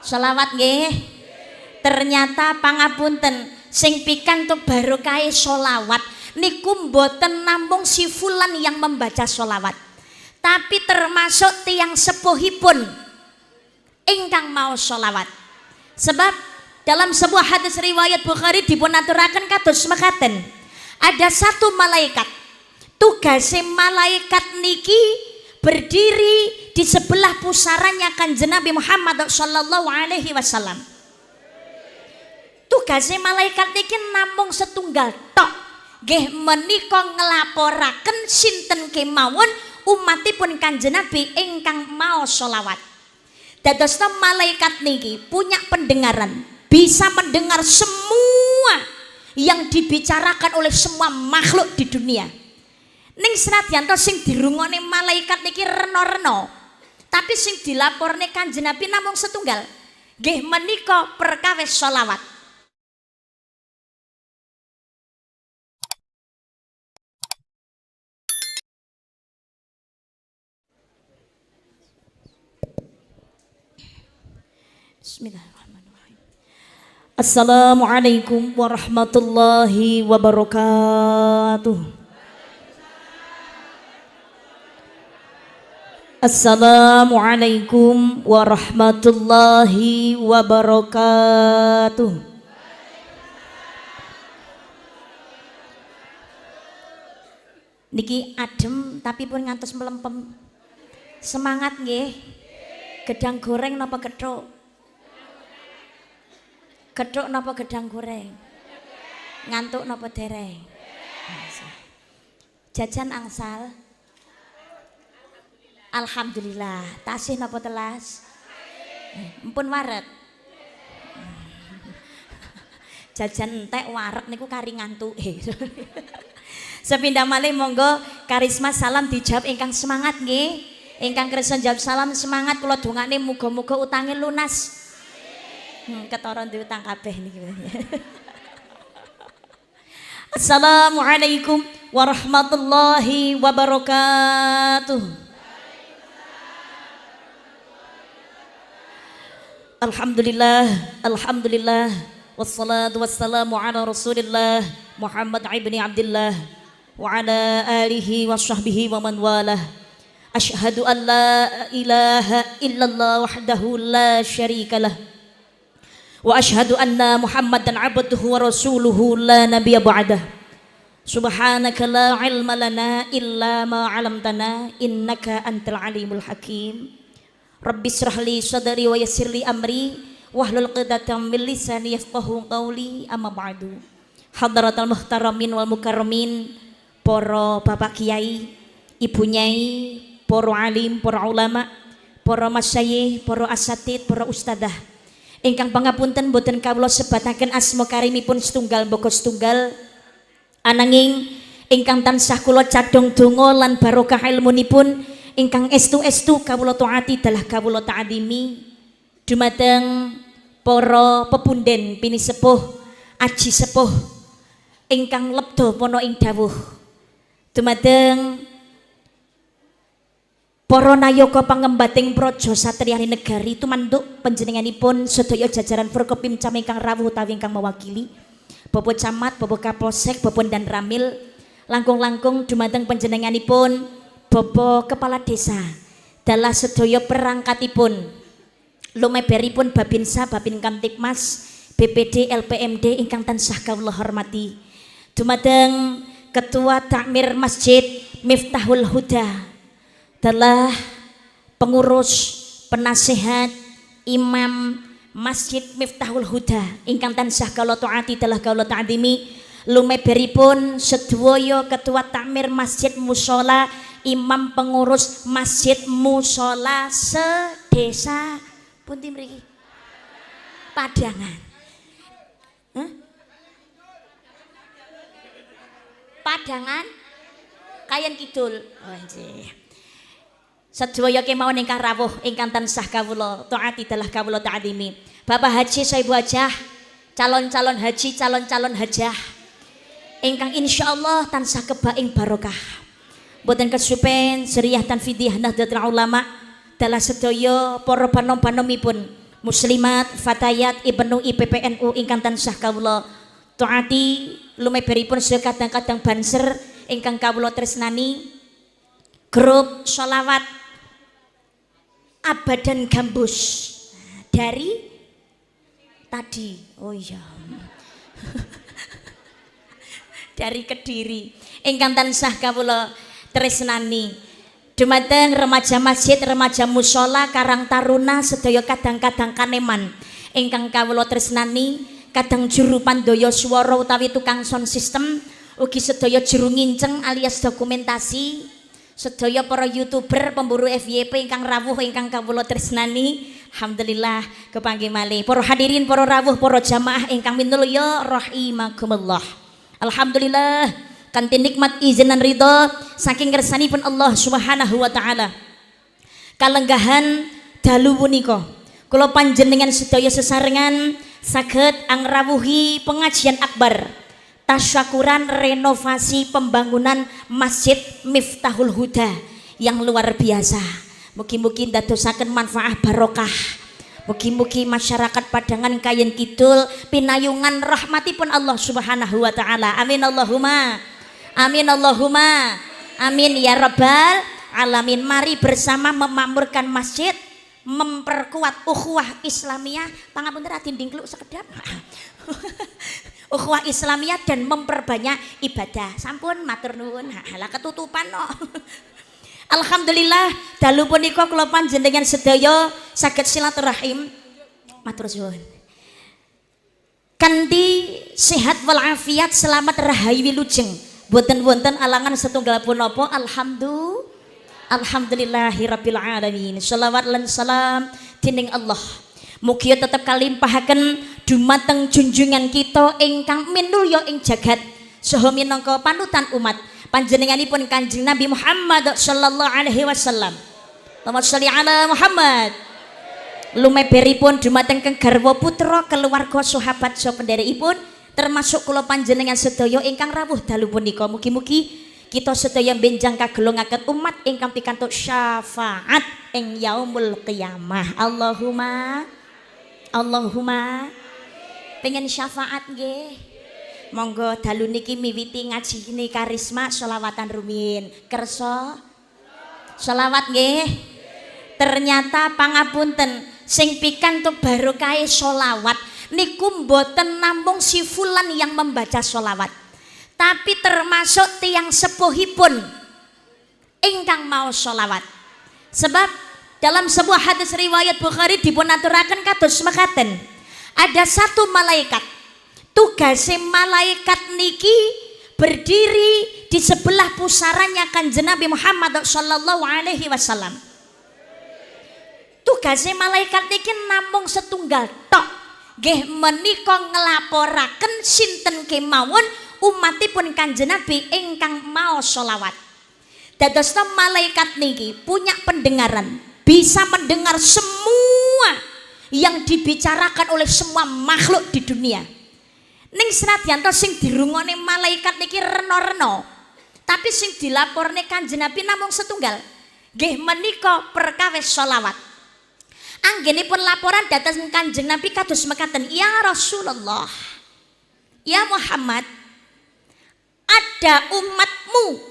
Selawat nggih. Ternyata pangapunten sing pikantuk barokah selawat niku mboten namung si fulan yang membaca selawat, tapi termasuk tiang sepuhipun ingkang mau selawat. Sebab dalam sebuah hadis riwayat Bukhari dipunaturaken kados mekaten, ada satu malaikat, tugasnya malaikat niki berdiri di sebelah pusarannya Kanjeng Nabi Muhammad sallallahu alaihi wasallam. Tugasnya malaikat niki namung setunggal tok, nggih menika nglaporaken sinten kemawon umatipun Kanjeng Nabi ingkang mau sholawat. Dadosna malaikat niki punya pendengaran, bisa mendengar semua yang dibicarakan oleh semua makhluk di dunia. Ning senadyan to sing dirungone malaikat niki reno-reno, tapi sing dilaporne Kanjeng Nabi namung setunggal, nggih menika perkawis sholawat. Bismillahirrahmanirrahim. Assalamualaikum warahmatullahi wabarakatuh. Assalamualaikum warahmatullahi wabarakatuh. Niki adem tapi pun ngantos melempem. Semangat nggih. Gedang goreng napa gethuk? Gethuk napa gedang goreng? Ngantuk napa dereng? Jajan angsal. Alhamdulillah. Tasih napa telas? Mpun waret. Jajan entek warek niku kari ngantuke. Sepindah malih monggo karisma salam dijawab ingkang semangat nggih. Ingkang kersa jawab salam semangat kula dongane muga-muga utange lunas. Ketara diutang kabeh niki. Assalamualaikum warahmatullahi wabarakatuh. Alhamdulillah, alhamdulillah, wassalatu wassalamu ala Rasulillah Muhammad ibni Abdullah wa ala alihi wa sahbihi wa man walah. Asyhadu an la ilaha illallah wahdahu la syarikalah wa asyhadu anna Muhammadan abduhu wa rasuluhu la nabiyya ba'dah. Subhanaka la ilma lana illa ma 'allamtana innaka antal alimul hakim. Rabbi shrah li sadri wa yassir li amri wahlul 'uqdatam min lisani yafqahu qawli amma ba'du. Hadratal muhtaramin wal mukarramin, para bapak kiai, ibu nyai, para alim, para ulama, para masyayikh, para asatid, para ustadzah ingkang pangapunten boten kawula sebataken asma karimipun setunggal mbaka setunggal, ananging ingkang tansah kula cadhong donga lan barokah ilmunipun ingkang estu-estu kawula taati dalah kawula ta'dimi dumateng para pepunden pinisepuh aji sepuh ingkang lebda pono ing dawuh, dumateng para nayaka pangembating praja satriyane negari tumanduk panjenenganipun sedaya jajaran Forkopim Cam ingkang rawuh utawi ingkang mewakili Bapak Camat, Bapak Kapolsek, Bapak dan Ramil, langkung-langkung dumateng panjenenganipun Bapak Kepala Desa dalah sedaya perangkatipun lumeberipun Babinsa, Babin Kamtipmas, BPD, LPMD ingkang tansah kawula hormati, dumateng Ketua Takmir Masjid Miftahul Huda adalah pengurus penasehat imam Masjid Miftahul Huda ingkang tansah kawula taati dalah kawula ta'dimi, lumeberipun sedaya Ketua Takmir Masjid Mushola, imam pengurus Masjid Mushola sedesa pundi mriki Padangan. Padangan Kayan Kidul. Oh nggih. Sedaya kemawon ingkang rawuh ingkang tansah kawula taati dalah kawula ta'dimi. Bapak Haji Saibu Hajah, calon-calon haji, calon-calon hajah ingkang insyaallah tansah kebaing barokah. Boten kesupen seriah tanfidiyah Nahdlatul Ulama dalah sedaya para panom-panomipun muslimat, fatayat, ibnu IPPNU ingkang tansah kawula taati lumeberipun sedaya kadang-kadang banser ingkang kawula tresnani. Grup sholawat Abadan Gambus dari tadi, oh iya dari Kediri ingkang tansah kawula tresnani. Dumateng remaja masjid, remaja mushola, Karang Taruna, sedaya kadang-kadang kaneman ingkang kawula tresnani, kadang juru pandaya swara utawi tukang sound system, ugi sedaya juru nginceng alias dokumentasi, sedaya para YouTuber pemburu FYP ingkang rawuh ingkang kawula tresnani. Alhamdulillah kepanggih malih para hadirin, para rawuh, para jamaah ingkang minulya rahimakumullah. Alhamdulillah kanthi nikmat izin dan ridha saking ngersanipun Allah Subhanahu wa taala. Kalenggahan dalu punika kula panjenengan sedaya sesarengan saged angrawuhi pengajian akbar tasyakuran renovasi pembangunan Masjid Miftahul Huda yang luar biasa. Mugi-mugi ndadosaken manfaat barokah. Mugi-mugi masyarakat Padangan Kayen Kidul pinayungan rahmatipun Allah Subhanahu wa taala. Amin Allahumma. Amin Allahumma amin ya rabbal alamin. Mari bersama memakmurkan masjid, memperkuat ukhuwah Islamiyah, pangapunten dinding kluk sekedap ukhuwah Islamiyah dan memperbanyak ibadah. Sampun matur nuwun, halah ketutupan no. Alhamdulillah dalu punika kula panjenengan sedaya saged silaturahim matur suwun kanthi sehat walafiat, selamat rahayu wilujeng, boten wonten alangan setunggal punapa. Alhamdulillahirabbil alamin. Shalawat lan salam dening Allah mugi tetep kalimpahaken dumateng junjungan kita ingkang minulya ing jagat saha minangka panutan umat panjenenganipun Kanjeng Nabi Muhammad sallallahu alaihi wasallam. Allahumma sholli ala Muhammad. Lumeberipun dumateng kang garwa putra, keluarga, sahabat saha pendherekipun termasuk kula panjenengan sedaya ingkang rawuh dalu punika. Mugi-mugi kita sedaya benjang kagelungaken umat ingkang pikantuk syafaat ing yaumul qiyamah. Allahumma pengen syafaat nggih. Monggo dalu niki miwiti ngajine karisma sholawatan rumiyin. Kersa sholawat nggih. Ternyata pangapunten sing pikantuk barokah sholawat niku mboten namung si fulan yang membaca sholawat, tapi termasuk tiang sepuhipun ingkang mau sholawat. Sebab dalam sebuah hadis riwayat Bukhari dipunaturaken kados mekaten, ada satu malaikat, tugas malaikat niki berdiri di sebelah pusaranya Kanjeng Nabi Muhammad sallallahu alaihi wasallam. Tugas malaikat niki namung setunggal tok, nggih menika nglaporaken sinten kemawon umatipun Kanjeng Nabi ingkang mau sholawat. Dados malaikat niki punya pendengaran, bisa mendengar semua yang dibicarakan oleh semua makhluk di dunia. Ning senadyan to sing dirungone malaikat niki rena-rena, tapi sing dilaporne Kanjeng Nabi namung setunggal, nggih menika perkawis sholawat. Anggenipun laporan datang Kanjeng Nabi kados mekaten, ya Rasulullah, ya Muhammad, ada umatmu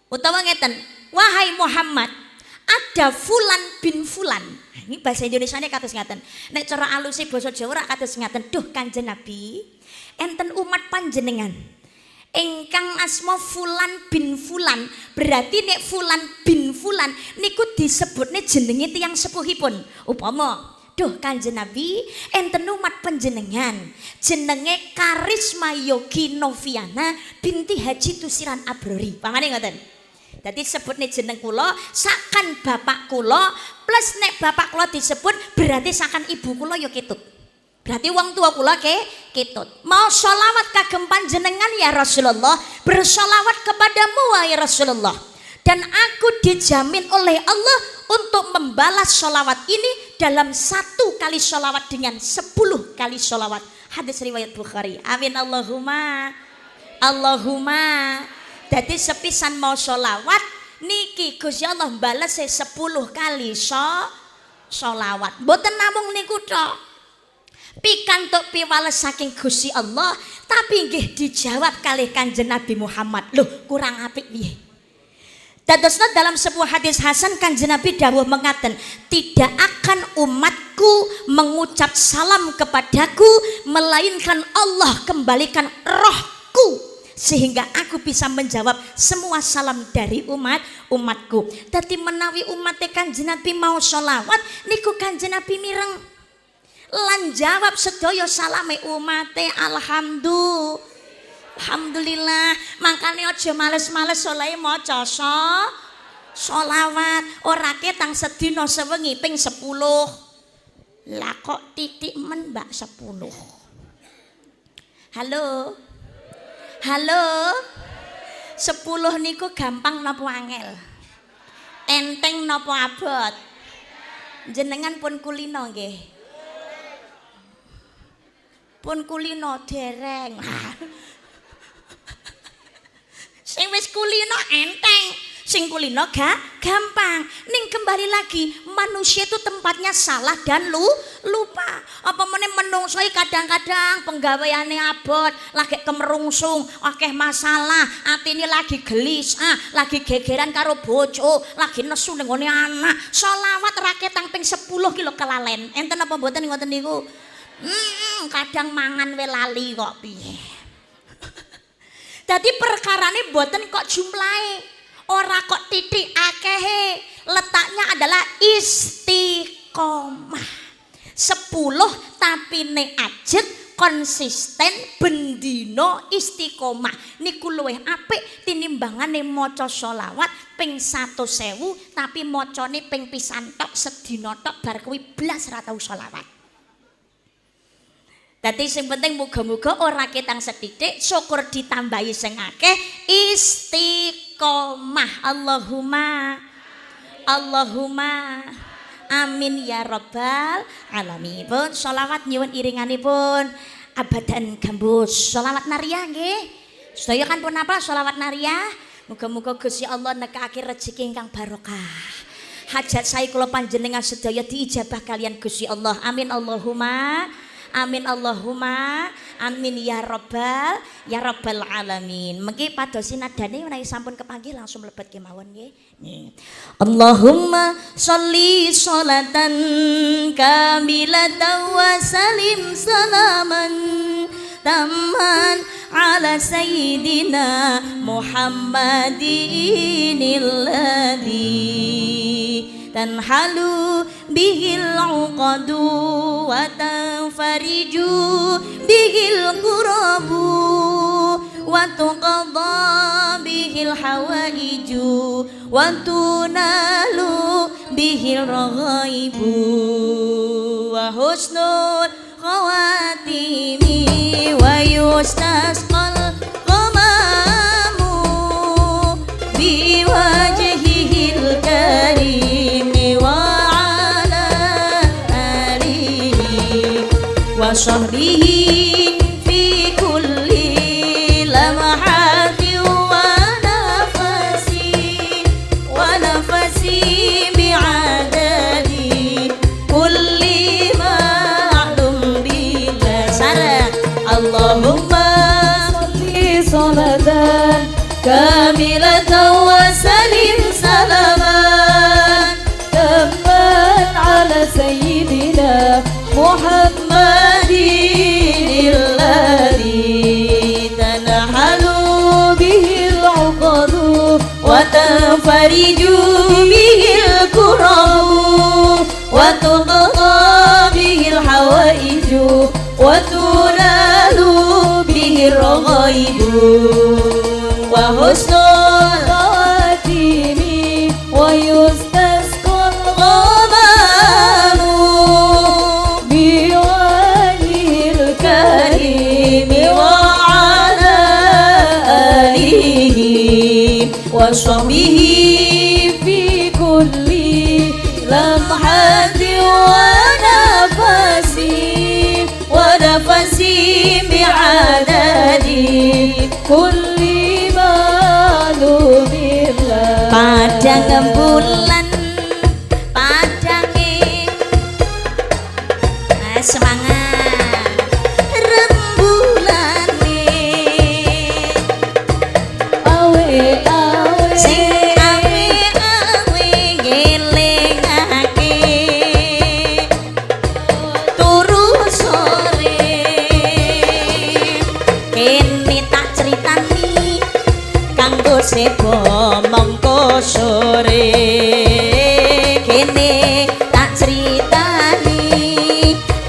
utawa ngeten, wahai Muhammad, ada fulan bin fulan. Ini bahasa Indonesianya kados ngaten. Nek cara aluse basa Jawa kados ngaten, duh Kanjeng Nabi, enten umat panjenengan ingkang asma fulan bin fulan. Berarti nek fulan bin fulan niku disebutne jenenge tiyang sepuhipun. Upama, duh Kanjeng Nabi, enten umat panjenengan jenenge Karisma Yogi Noviana binti Haji Tusiran Abrori. Pamane ngoten. Dadi sebutne jeneng kula sakan bapak kula plus nek bapak kula disebut berarti sakan ibu kula ya ketut. Berarti wong tua kula ketut. Mau sholawat kagem panjenengan ya Rasulullah, bersolawat kepadamu wahai Rasulullah. Dan aku dijamin oleh Allah untuk membalas sholawat ini dalam 1 kali sholawat dengan 10 kali sholawat. Hadis riwayat Bukhari. Amin Allahumma. Allahumma. Jadi sepisan mau sholawat niki Gusti Allah balas 10 kali sholawat. Mboten namung niku tok. Pikantuk piwales saking Gusti Allah, tapi nggih dijawab kalih Kanjeng Nabi Muhammad. Loh, kurang apik piye? Dadosna dalam sebuah hadis hasan Kanjeng Nabi dawuh mengaten, tidak akan umatku mengucap salam kepadaku melainkan Allah kembalikan rohku sehingga aku bisa menjawab semua salam dari umatku. Dadi menawi umat Kanjeng Nabi mau sholawat niku Kanjeng Nabi mireng lan jawab sedaya salame umate alhamdulillah. Makane aja males-males oleh maca sholawat. Ora ketang sedina sewengi ping 10. Lah kok titik men mbak 10. Halo 10 niku gampang napa angel? Enteng napa abot? Jenengan pun kulino nggih. Pun kulino dereng. Sing wis kulino enteng, sing kulino gampang. Ning kembali lagi, manusia itu tempatnya salah dan lupa. Apa meneh menungso kadang-kadang penggaweane abot, lagi kemerungsung, akeh masalah, atine lagi gelisah, lagi gegeran karo bojo, lagi nesu ning ngone anak. Sholawat rakyat tang ping 10 kilo kelalen. Enten apa mboten ngoten niku? Kadang mangan we lali kok piye. Dadi perkarane mboten kok jumlahe, ora kok titik akehe. Letaknya adalah istiqomah. 10 tapi nek ajet konsisten bendino istiqomah niku luwih apik tinimbangane maca sholawat ping 100.000 tapi macane ping pisan tok sedina tok bar kuwi blas ra tau sholawat. Dadi sing penting muga-muga ora ketang sethithik, syukur ditambahi sing akeh, istiqomah. Allahumma amin ya rabbal alamin. Pun sholawat nyuwun iringanipun abadan gambus. Sholawat nariyah nggih. Sedaya kan pun apa sholawat nariyah? Muga-muga Gusti Allah nekake rezeki ingkang barokah. Hajat saya kula panjenengan sedaya diijabah kalian Gusti Allah. Amin Allahumma amin ya rabbal alamin. Mengki padosi nadane menawi sampun kepanggih langsung mlebet kemawon nggih. Allahumma sholli sholatan kamilatan wa salim salaman tamman ala sayyidina Muhammadin alladhi tanhalu bihil uqadu wa tanfariju bihil qurabu wa tuqadha bihil hawaiju wa tunalu bihil raghaibu wa husnul khawatimi wa yustasqal ghamamu biwajhihil karim wa sahbihi fi kulli lamahati wa nafasi bi'adadi kulli ma'lum billah. Sarang Allahumma sholli sholatan kamilatan wa salim salaman tamman ala sayyidina Muhammadin alladhi tanhalu bihil uqadu wa tanfariju bihil kurabu wa tuqadha bihil hawaiju wa tunalu bihil raghaibu wa husnul khatimi wa yustasqal ghamamu biwajhil karimi wa ala alihi wa sahbihi fi kulli lamhati wa nafasi bi'adadi kulli malumillah. Padang bulan padange Semangat rembulane awe sing awe-awe ngelingake turu sore kene tak critani kanggo sebo mongko sore kene tak critani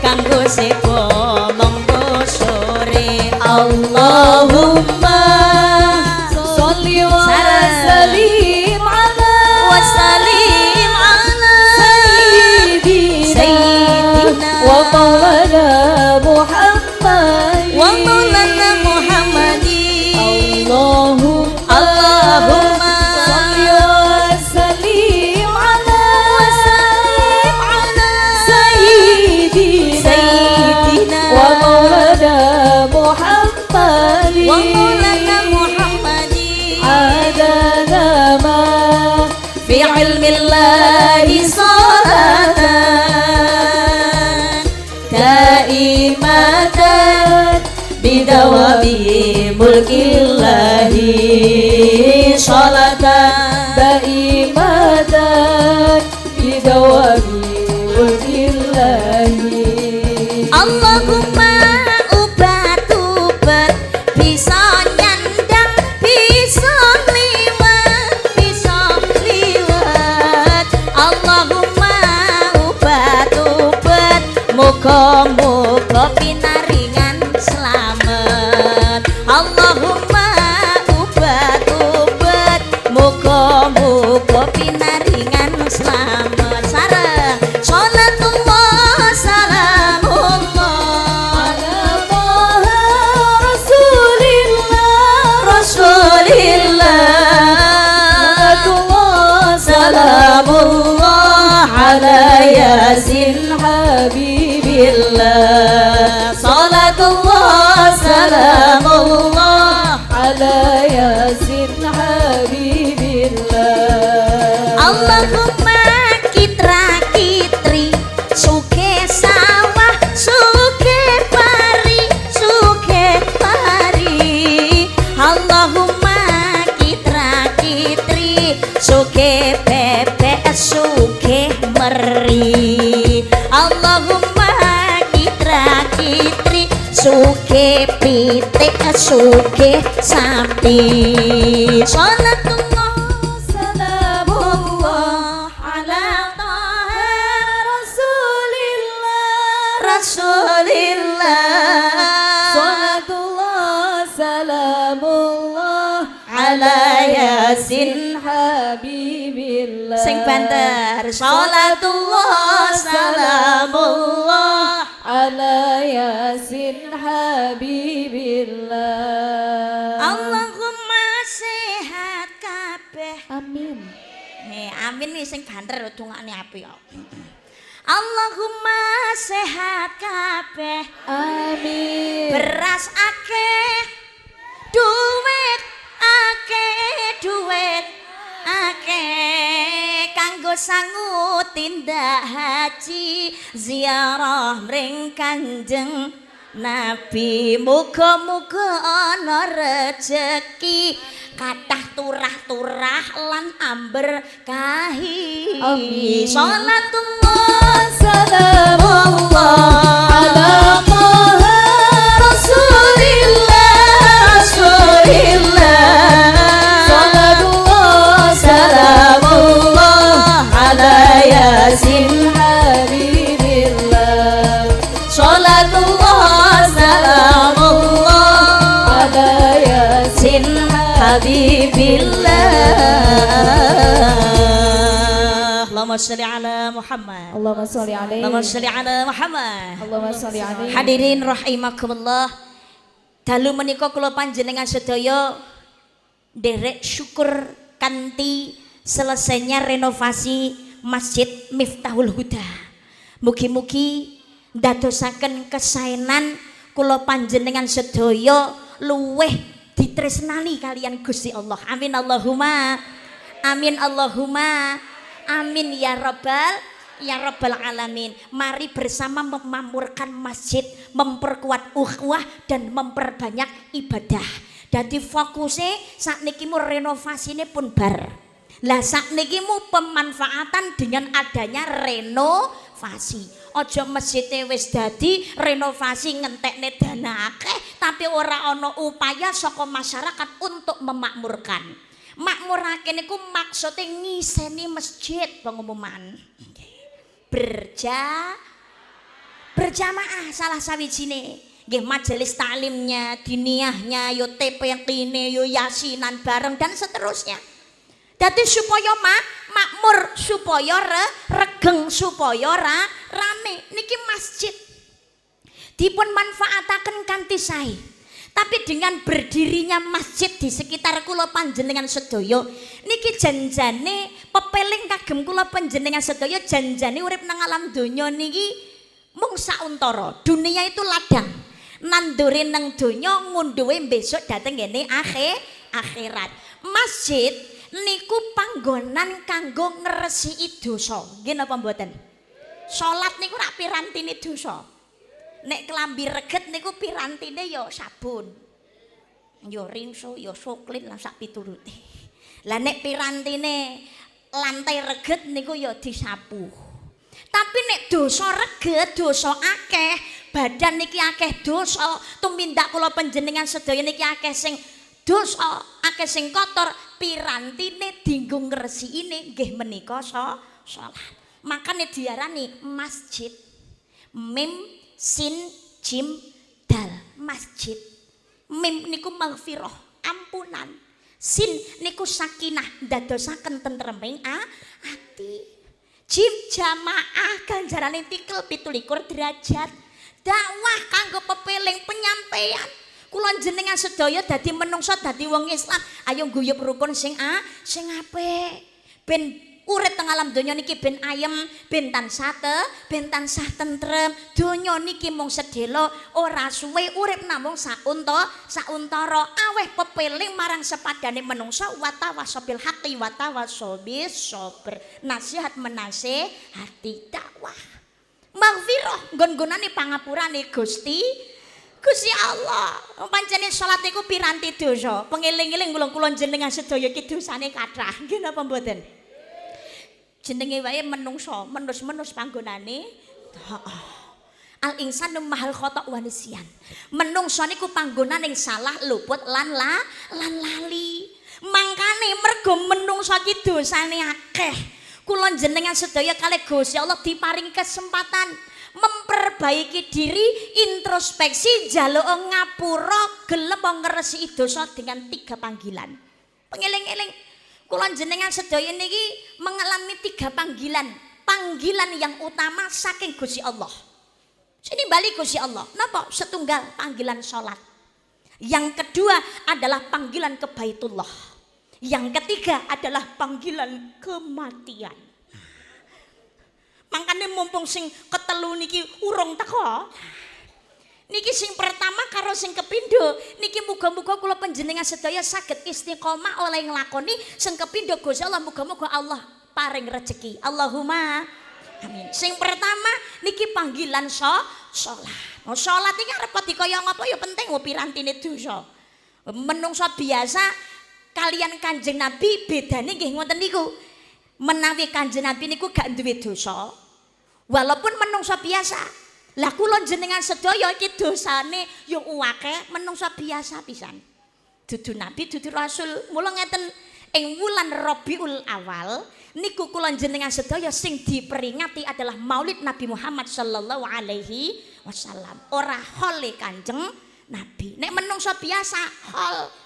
kanggo sebo mongko sore Allahumma sholli wa sallim ala wasallim ala sayyidina wa maulana Muhammad wa maulana Muhammadi Allahumma sholli wa sallim ala wasallim ala sayyidina wa maulana Muhammad wa maulana Muhammadi adana ma fi ilmi Allahi salatan daimatan bidawami mulkillahi salatan daimatan bidawami mulkillahi Allahumma ubat-ubat bisa nyandang bisa liwat Allahumma ubat-ubat muga-muga pinaringan selamat Allahumma ubat-ubat muga-muga pinaringan selamat sareng salatullah salamullah ala Taha Rasulillah salamullah ala yasin habibillah salatullah salamullah ala yasin habibillah Allahumma kitra-kitri suke sawah suke pari Allahumma kitra-kitri suke bebek suke meri Allahumma kitra-kitri suke pitik suke sapi salatullah salamullah ala taha rasulillah salatullah salamullah ala yasin habibillah sing banter salatullah salamullah ala yasin habibillah Allahumma sehat kabeh amin amin nih sing banter dongane apik kok Allahumma sehat kabeh amin beras akeh duit akeh kanggo sangu tindak haji ziarah mring Kanjeng Nabi muga-muga ana rejeki kathah turah-turah lan amber kahi Amin. salatullah salamullah ala Taha Rasulillah salatullah salamullah ala yasin habibillah salatullah salamullah ala yasin habibillah Allahumma sholli ala Muhammad Allahumma sholli alaihi Allahumma sholli ala Muhammad Allahumma sholli alaihi hadirin rahimakumullah dalu menika kula panjenengan sedaya nderek syukur kanthi selesainya renovasi Masjid Miftahul Huda. Mugi-mugi ndadosaken kesaenan kula panjenengan sedaya luweh ditresnani kalian Gusti Allah. Amin Allahumma. Amin Allahumma. Amin ya rabbal Ya Rabbal Alamin, mari bersama memakmurkan masjid, memperkuat ukhuwah dan memperbanyak ibadah. Dadi fokusnya sakniki mu renovasine pun bar. Lah sakniki mu pemanfaatan dengan adanya renovasi. Aja masjidnya wis dadi renovasi ngentekne dana akeh tapi ora ana upaya saka masyarakat untuk memakmurkan. Makmurake niku maksudnya ngiseni masjid pengumuman. Berjamaah salah sawijine nggih majelis taklimnya, diniyahnya, yo TPQ-ne, yo yasinan bareng dan seterusnya. Dadi supaya makmur, supaya regeng, supaya rame. Niki masjid dipun manfaataken kanthi sae. Tapi dengan berdirinya masjid di sekitar kula panjenengan sedaya niki janjane pepeling kagem kula panjenengan sedaya janjane urip nang alam donya niki mung sauntara. Dunia itu ladang. Nandure nang donya ngunduhe besok dateng ngene akhirat. Masjid niku panggonan kanggo ngresiki dosa. Nggih napa mboten? Salat niku rak pirantine dosa. Nek kelambi reget niku pirantine ya sabun. Ya rinso, ya soklin lan sak piturute. Lah nek pirantine lantai reget niku ya disapu. Tapi nek dosa reget, dosa akeh, badan niki akeh dosa, tumindak kula panjenengan sedaya niki akeh sing dosa, akeh sing kotor, pirantine dienggo ngresikine nggih menika salat. Makane diarani masjid. Mim sin jim dal masjid. Mim niku maghfirah, ampunan. Sin niku sakinah, dadosaken tentreming ati. Jim jamaah ganjarane tikel 17 derajat. Dakwah kanggo pepeling penyampaian. Kula jenengan sedaya dadi menungso, dadi wong Islam, ayo guyub rukun sing apik. Ben urip teng alam donya niki ben ayem, ben tansah tentrem. Donya niki mung sedhela, ora suwe urip namung sauntara. Aweh pepeling marang sepadane menungsa watawasabil haqqi watawasabis sabr. Nasihat menasehati dakwah. Maghfirah nggon-gonane pangapurane Gusti Allah. Pancene salat niku piranti dosa. Pengeling-eling kula jenengan sedaya iki dosane kathah. Nggih napa mboten? Jenenge wae menungso, menus panggonane. Al insanu mahal khata' wa nisyan. Menungso niku panggonan ing salah, luput lan lali. Mangkane mergo menungso iki dosane akeh. Kula jenengan sedaya kalih Gusti Allah diparingi kesempatan memperbaiki diri, introspeksi, njaluk ngapura, gelem ngresiki dosa dengan 3 panggilan. Pengeling-eling kula jenengan sedaya niki mengalami 3 panggilan. Panggilan yang utama saking Gusti Allah. Sini balik Gusti Allah. Napa? Setunggal panggilan salat. Yang kedua adalah panggilan ke Baitullah. Yang ketiga adalah panggilan kematian. Makanya mumpung sing ketelu niki urung teko. Niki sing pertama karo sing kepindho niki muga-muga kula panjenengan sedaya saged istiqomah oleh nglakoni sing kepindho Gusti Allah muga-muga Allah paring rezeki. Allahumma amin. Sing pertama niki panggilan salat. Oh, salat iki arep dikaya ngapa ya penting pirantine dosa. Menungso biasa kalian Kanjeng Nabi bedane nggih ngoten niku. Menawi Kanjeng Nabi niku gak duwe dosa. Walaupun menungso biasa. Lah kula jenengan sedaya iki dosane yo akeh, menungso biasa pisan. Dudu nabi, dudu rasul. Mula ngeten ing wulan Rabiul Awal niku kula jenengan sedaya sing diperingati adalah Maulid Nabi Muhammad sallallahu alaihi wasallam. Ora hole Kanjeng Nabi. Nek menungso biasa hol.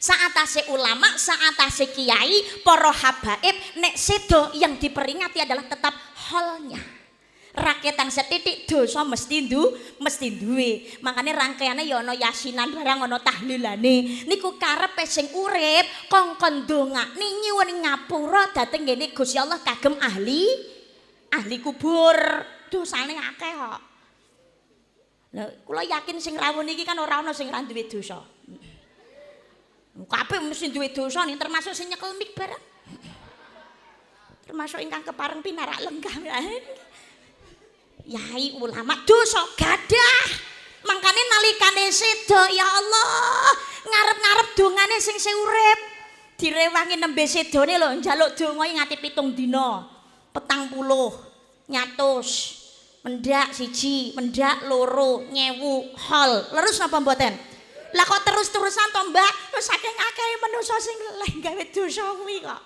Saatase ulama, saatase kiai, para habaib, nek sedo yang diperingati adalah tetap holnya. Rakyat setitik dosa mesti duwe. Makane rangkaiane ya ana yasinan barang ana tahlilane. Niku karepe sing urip kongkon ndongakne nyuwun ngapura dhateng ngene Gusti Allah kagem ahli kubur. Dosane akeh kok. Lah kula yakin sing rawuh niki kan ora ana sing ra duwe dosa. Kabeh mesti duwe dosa nih termasuk sing nyekel mik barang. termasuk ingkang kepareng pinarak lenggah. Yai ulama dosa gadah. Mangkane nalikane sedo ya Allah, ngarep-ngarep dongane sing urip direwangi nembe sedone lho njaluk donga nganti 7 dina. 40 nyatus. Mendak 1, mendak 2, nyewu hol. Leres napa mboten? Lah kok terus-terusan to, Mbak? Terus saking akeh manusa sing leh gawe dosa kuwi kok.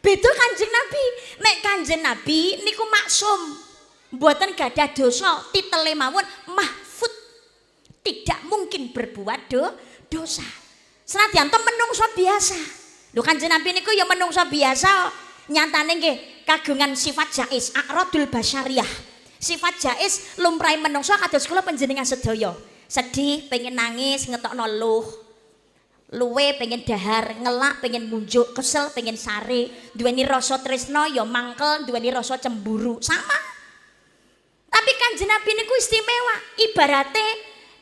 Beda Kanjeng Nabi. Nek Kanjeng Nabi niku maksum. Mboten gadah dosa, titele mawon mahfud. Tidak mungkin berbuat dosa. Senadyan to menungso biasa. Lho Kanjeng Nabi niku ya menungso biasa. Nyatane nggih kagungan sifat jais, aqradul basyariyah. Sifat jais lumrahe menungso kados kula panjenengan sedaya. Sedih, pengen nangis, ngetokno luwe pengen dahar, ngelak pengen munjuk, kesel pengen sare, duweni rasa tresno ya mangkel, duweni rasa cemburu, sama. Tapi Kanjeng Nabi niku istimewa, ibarate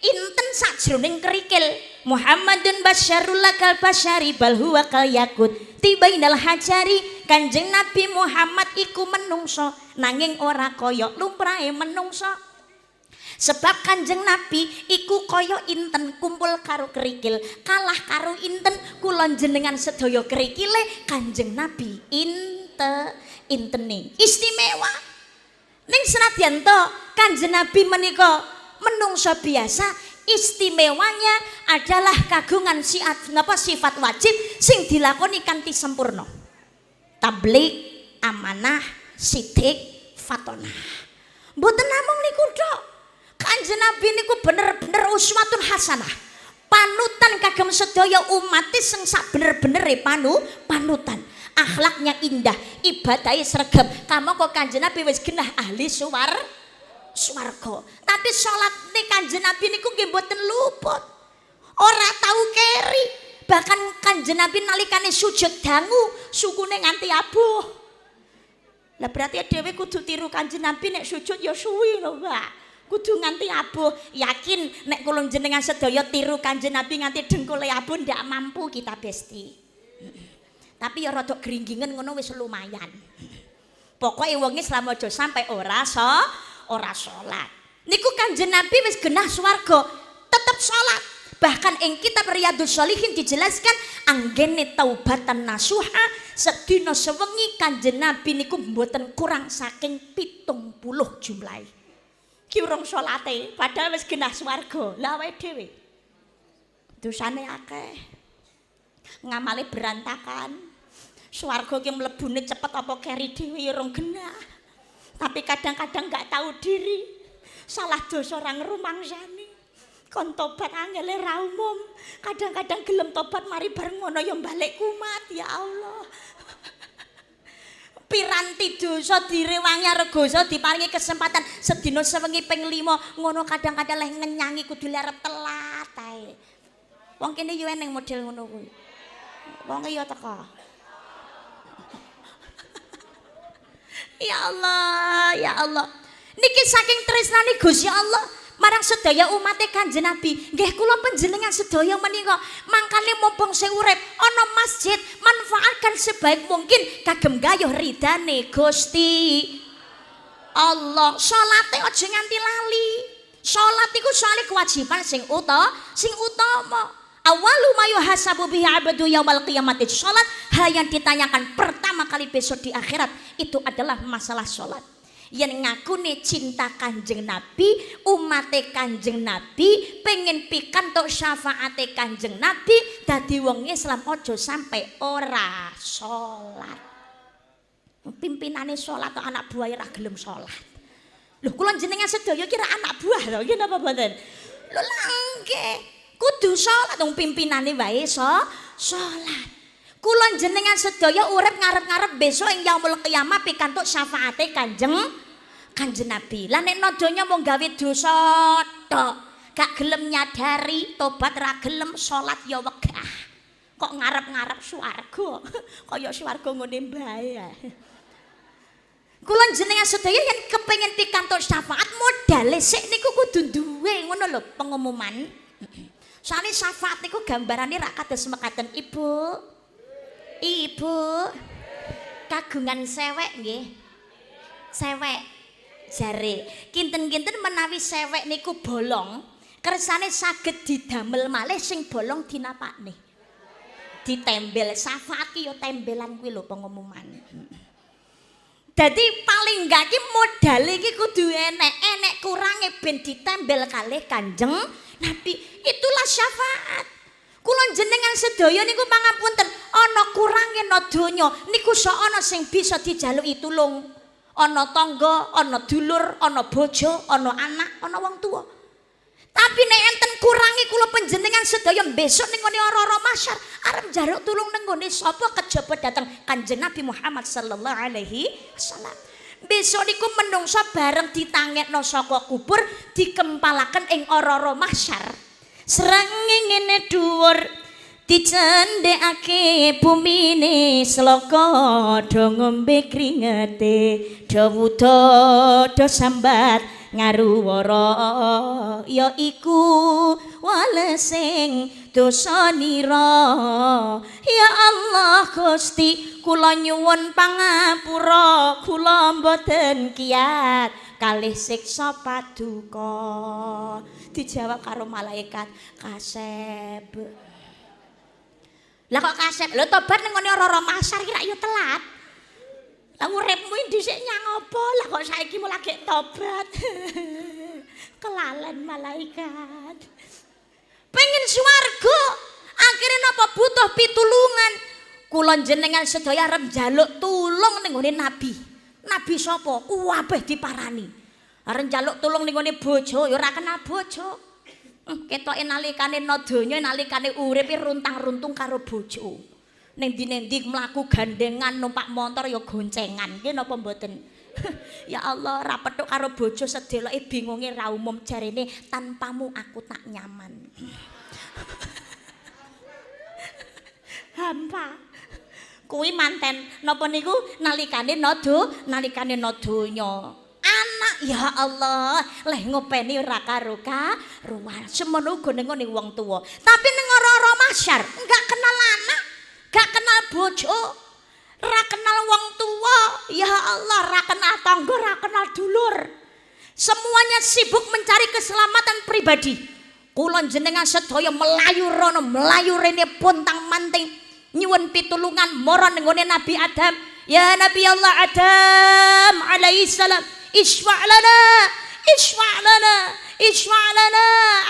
inten sajroning kerikil. Muhammadun basyarul lakal basyari bal huwa kal yakut tibainal hajari. Kanjeng Nabi Muhammad iku menungso nanging ora kaya lumrahe menungso. Sebab Kanjeng Nabi iku kaya inten kumpul karo kerikil, kalah karo inten kula jenengan sedaya kerikile. Kanjeng Nabi intene istimewa. Ning senadyan to Kanjeng Nabi menika menungso biasa, istimewanya adalah kagungan sifat wajib sing dilakoni kanthi sempurna. Tabligh, amanah, sidik, fatonah. Mboten namung niku tok. Kanjeng Nabi niku bener-bener uswatun hasanah. Panutan kagem sedaya umat sing sak bener-benere panutan. Akhlaknya indah, ibadahnya sregep. Kamangka Kanjeng Nabi wis genah ahli swarga. Tapi salatne Kanjeng Nabi niku nggih mboten luput. Ora tau keri. Bahkan Kanjeng Nabi nalikane sujud dangu, sukune nganti abuh. Lah berarti dhewe kudu tiru Kanjeng Nabi nek sujud ya suwi lho, Mbak. Kudu nganti abuh. Yakin nek kula jenengan sedaya tiru Kanjeng Nabi nganti dengkule abuh ndak mampu kita besti. Tapi ya rada gringgingen ngono wis lumayan. Pokoke wong Islam aja sampai ora salat. Niku Kanjeng Nabi wis genah swarga, tetep salat. Bahkan ing kitab Riyadhus Shalihin dijelaskan anggene taubatan nasuha sedina sewengi Kanjeng Nabi niku mboten kurang saking 70 jumlahe. Ki urung salate padahal wis genah swarga. Lah awake dhewe dosane akeh. Ngamale berantakan. Swarga ki mlebune cepet apa keri dhewe ya urung genah. Tapi kadang-kadang gak tahu diri. Salah dosa ora ngrumangsani. Kon tobat angele ra umum. Kadang-kadang gelem tobat mari bareng ngono ya balik kumat ya Allah. Piranti dosa direwangi regoso diparingi kesempatan sedina sewengi ping 5 ngono kadang-kadang leh ngenyangi kudu arep telat ae. Wong kene yo eneng model ngono kuwi. Wong ya teko. Ya Allah, ya Allah. Niki saking tresnane Gusti Allah marang sedaya umat Kanjeng Nabi. Nggih kula panjenengan sedaya menika mangkane mumpung sing urip ana masjid, manfaatkan sebaik mungkin kagem gayuh ridane Gusti Allah. Salate aja nganti lali. Salat iku soalé kewajiban sing utama. Awalu mayu hasabu bihi abdu yaumal qiyamati salat. Hal yang ditanyakan pertama kali besok di akhirat itu adalah masalah salat. Yen ngakune cinta Kanjeng Nabi, umate Kanjeng Nabi, pengen pikantuk syafaate Kanjeng Nabi, dadi wong Islam aja sampai ora salat. Pimpinane salat kok anak buah ora gelem salat. Lho kula jenengan sedaya kira anak buah lho, nggih napa mboten? Lho nggih, kudu salat wong pimpinane wae salat. Kula jenengan sedaya urip ngarep-ngarep besok ing yaumul qiyamah pikantuk syafaate Kanjeng Nabi. Lah nek donya mung gawe dosa tok, gak gelem nyadari, tobat ra gelem, salat ya wegah. Kok ngarep-ngarep swarga. Kaya swarga ngene bae. Kula jenengan sedaya yen kepengin pikantuk syafaat modale sik niku kudu duwe ngono lho pengumuman. Soale syafaat niku gambarane rak kados mekaten, Ibu. kagungan sewek nggih. Sewek jare kinten-kinten menawi sewek niku bolong kersane saged didamel malih sing bolong dinapakne. Ditembel syafaat ki ya tembelan kuwi lho pengumuman. Dadi paling enggak ki modal iki kudu enek kurange ben ditembel kalih Kanjeng Nabi. Itulah syafaat. Kula jenengan sedaya niku pangapunten, ana kurange ana donya niku sok ana sing bisa dijaluki tulung. Ana tangga, ana dulur, ana bojo, ana anak, ana wong tuwa. Tapi nek enten kurangi kula panjenengan sedaya besok ning ngene ora-ora masyar arep njaluk tulung ning ngene sapa kejaba dateng Kanjeng Nabi Muhammad sallallahu alaihi wasallam. Besok niku menungsa bareng ditangekno saka kubur dikempalaken ing ora-ora masyar. Srengenge ngene dhuwur dicendhekake bumine sloka do ngombe kringete do wuda do sambat ngaruwara ya iku walesing dosanira. Ya Allah Gusti kula nyuwun pangapura kula mboten kiyat kalih siksa paduka. Dijawab karo malaikat kasep. Lah kok kasep? Lho tobat ning ngene ora-ora masar ki rak yo telat. Lah uripmu dhisik nyang apa? Lah kok saiki mulai gek tobat. Kelalen malaikat. Pengen swarga, akhirnya napa butuh pitulungan. Kula jenengan sedaya arep njaluk tulung ning ngene Nabi. Nabi sapa? Kabeh diparani. Arep njaluk tulung ning ngene bojo, ya ora kenal bojo. Ketoke nalikane no donya nalikane urip runtang-runtung karo bojo. Ning ndi-ndi mlaku gandengan numpak motor ya goncengan. Nggih napa mboten? Ya Allah, ra petuk karo bojo sedeloke bingunge ra umum jarene tanpamu aku tak nyaman. Hampa. Kuwi manten napa niku nalikane no donya. Anak ya Allah, leh ngopeni ora karo karuan. Semono uga ning ngene wong tuwa. Tapi ning ora-ora masyar enggak kenal anak, enggak kenal bojo, ora kenal wong tuwa. Ya Allah, ora kenal tangga, ora kenal dulur. Semuanya sibuk mencari keselamatan pribadi. Kula jenengan sedaya melayu rono, melayu rene pontang manting nyuwun pitulungan marang nggone Nabi Adam. Ya Nabi Allah Adam alaihi salam, isfa' lana, isfa' lana, isfa' lana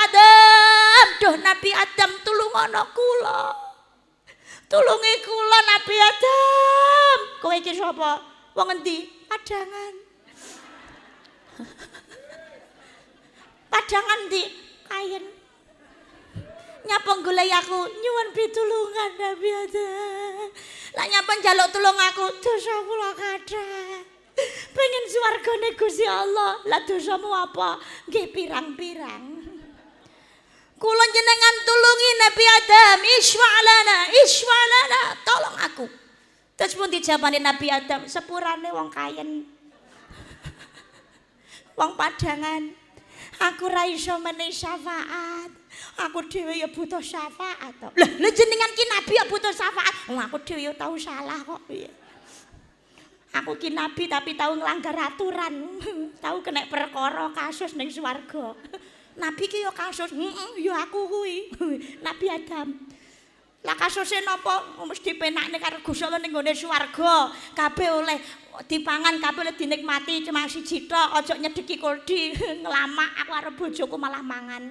Adam. Duh Nabi Adam tulungono kula. Tulungi kula Nabi Adam. Kowe iki sapa? Wong endi? Padangan. Padangan ndi? Kain. Nyapa golek aku nyuwun pitulungan Nabi Adam. Lah nyapa njaluk tulung aku dosa kula kathah. Pengen swargane Gusti Allah. Lah dosamu apa? Nggih pirang-pirang. Kula jenengan tulungi Nabi Adam, isfa' lana, tolong aku. Terus pun dijawabane Nabi Adam, sepurane wong kayen. Wong padangan. Aku ra iso menehi syafaat. Aku dhewe ya butuh syafaat to. Lah jenengan ki nabi ya butuh syafaat. Wong aku dhewe ya tau salah kok piye. Aku ki nabi tapi tau nglanggar aturan. Tau kena perkara kasus ning swarga. Nabi ki ya kasus, ya aku kuwi. Nabi Adam. Lah kasuse napa? Mesti penakne karo Gusti Allah ning gone swarga. Kabeh oleh dipangan, kabeh oleh dinikmati cuma siji tok, aja nyedeki kuldi. Nglamak aku karo bojoku malah mangan.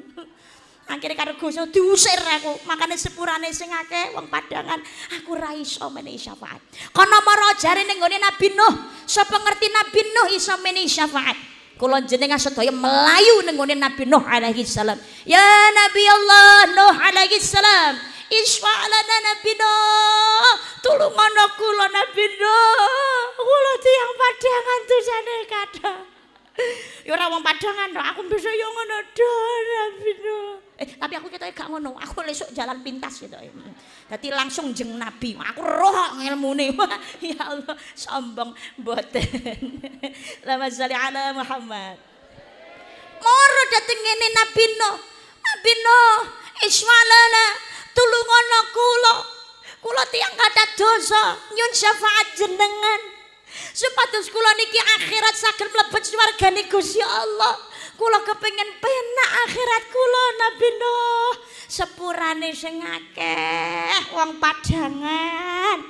Akhire karo Gusti diusir aku. Makane sepurane sing akeh wong padangan, aku ra iso menehi syafaat. Kana mara jare ning gone Nabi Nuh, sapa ngerti Nabi Nuh iso menehi syafaat? Kula jenengan sedaya melayu ning gone Nabi Nuh alaihi salam. Ya Nabi Allah Nuh alaihi salam, isfa' lana Nabi Nuh, tulungono kula Nabi Nuh. Kula tiyang padangan dosane kathah. Ya ora wong padangan tok, aku bisa yo ngono do Nabi Nuh. Tapi aku ketoke gak ngono, aku lesuk jalan pintas gitu. Dadi langsung jeng Nabi. Aku roh ilmune. Ya Allah, sombong mboten. Allahumma sholli ala Muhammad. Moro dateng ngene Nabi Nuh. Nabi Nuh, isfa' lana, tulungono kula. Kula tiyang kathah dosa nyun syafaat jenengan supados kula niki akhirat saged mlebet swargane Gusti Allah. Kula kepengin penak akhirat kula Nabi Nuh sepurane sing akeh wong padangan.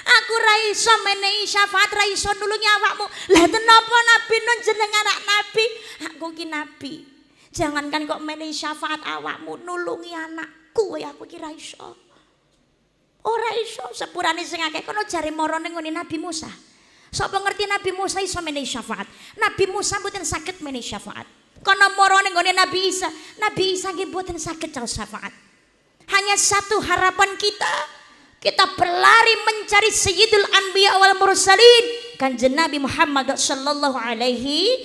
Aku ra iso menehi syafaat, ra iso nulungi awakmu. Lah kenapa Nabi Nuh jenengan anak nabi? Aku ki nabi. Jangankan kok menehi syafaat awakmu, nulungi anakku ya aku ki ra iso. Ora iso sepurane sing akeh kono jare marane ngene Nabi Musa. Sapa ngerti Nabi Musa iso menehi syafaat? Nabi Musa mboten saged menehi syafaat. Kono marane ngene Nabi Isa. Nabi Isa nggih mboten saged caos syafaat. Hanya satu harapan kita berlari mencari Sayyidul Anbiya wal Mursalin, Kanjeng Nabi Muhammad sallallahu alaihi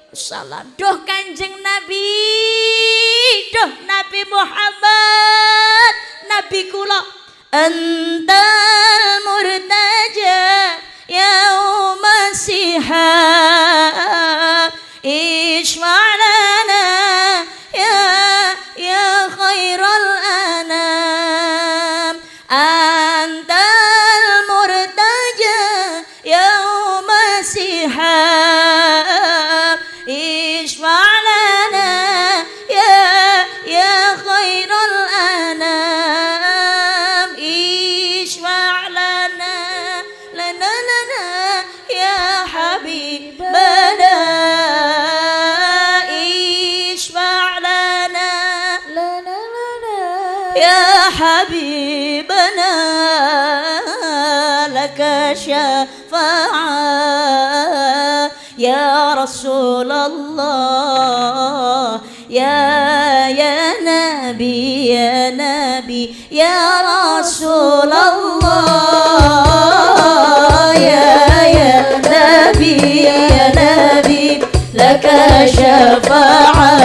wasallam. Duh Kanjeng Nabi, duh Nabi Muhammad, Nabi kula. Antal murtaja yauma sihab ishwa'lana ya khairal anam. Antal murtaja yauma sihab ishwa'lana ya khairal anam. حبيبنا لك شفاعة يا رسول الله يا نبي يا رسول الله يا نبي لك شفاعة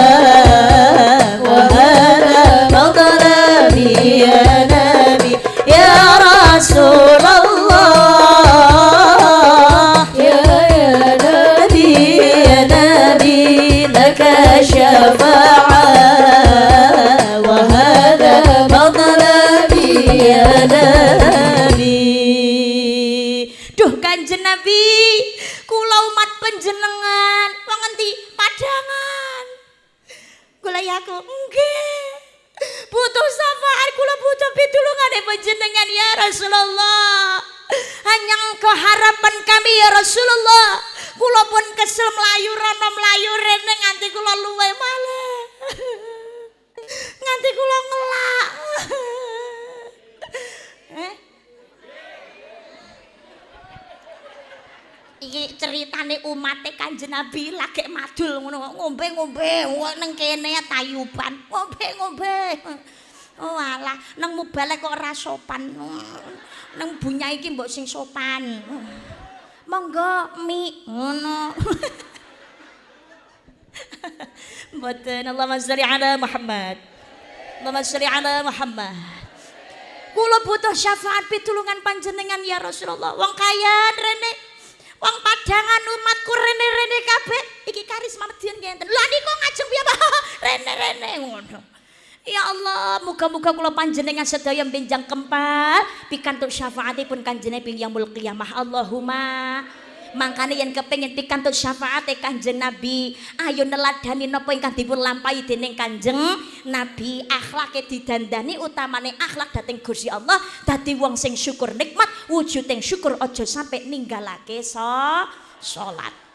وهذا مطلبي يا نبي يا رسول الله يا نبي لك شفاعة وهذا مطلبي يا نبي. Duh Kanjeng Nabi, kula umat panjenengan wong endi padangan. Kula ya aku nggih. Butuh syafaat kula, butuh pitulungane panjenengan ya Rasulullah. Hanya engkau harapan kami ya Rasulullah. Kula pun kesel melayu rono melayu rene nganti kula luwe malih. Nganti kula ngelak. Iki ceritane umate Kanjeng Nabi lagi madul ngono, ngombe-ngombe nang kene tayuban, ngombe-ngombe. Oh alah, nang mubalek kok ora sopan. Nang bunyai iki mbok sing sopan. Monggo mi ngono. Mboten. Allahumma sholli ala Muhammad. Allahumma sholli ala Muhammad. Kula butuh syafaat pitulungan panjenengan ya Rasulullah. Wong kaya rene wong padangan umatku rene-rene kabeh iki karisma medhien ngenten. Lah niku ngajeng piye Pak? Rene-rene ngono. Ya Allah, muga-muga kula panjenengan sedaya benjang kempal pikantuk syafaatipun Kanjeng Nabi yaumul qiyamah. Allahumma mangkane yen kepengin pikantuk syafaate Kanjeng Nabi, ayo neladani napa ingkang dipun lampahi dening Kanjeng Nabi. Akhlake didandani, utamane akhlak dhateng Gusti Allah, dadi wong sing syukur nikmat, wujuding syukur aja sampai ninggalake salat.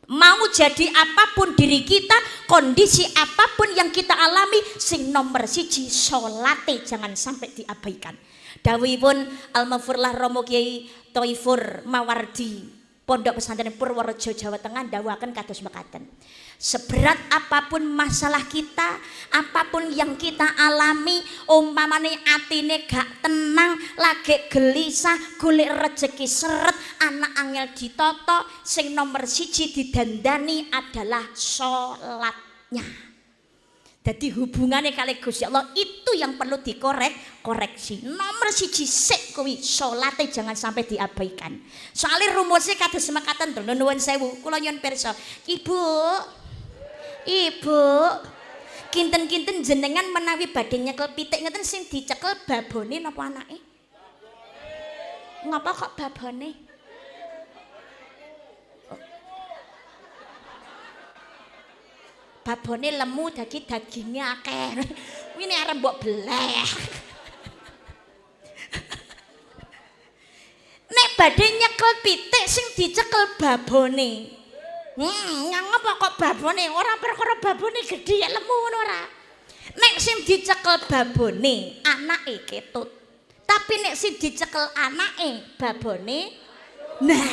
Mau jadi apapun diri kita, kondisi apapun yang kita alami, sing nomor siji salate jangan sampai diabaikan. Dawuhipun Al-Mafurlah Romo Kiai Thaifur Mawardi, Pondok Pesantren Purworejo Jawa Tengah, dawuhaken kados mekaten. Seberat apapun masalah kita, apapun yang kita alami, umpamane atine gak tenang, lagi gelisah, golek rezeki seret, anak angel ditata, sing nomor siji didandani adalah salatnya. Jadi hubungannya kali Gusti Allah itu yang perlu koreksi. Nomor siji sik kuwi salate jangan sampai diabaikan. Soalnya rumusnya kados semekatan to, nuwun sewu, kula nyuwun pirsa. Ibu, kinten-kinten jenengan menawi badhe nyekel pitik ngeten sing dicekel babone napa anake? Ngapa kok babone? Babone lemu dadi daginge akeh. Kuwi nek arep mbok beleh. Nek badhe nyekel pitik sing dicekel babone. Ngapa kok babone? Ora perkara babone gedhe ya lemu ngono ora. Nek sing dicekel babone anake ketut. Tapi nek sing dicekel anake babone nah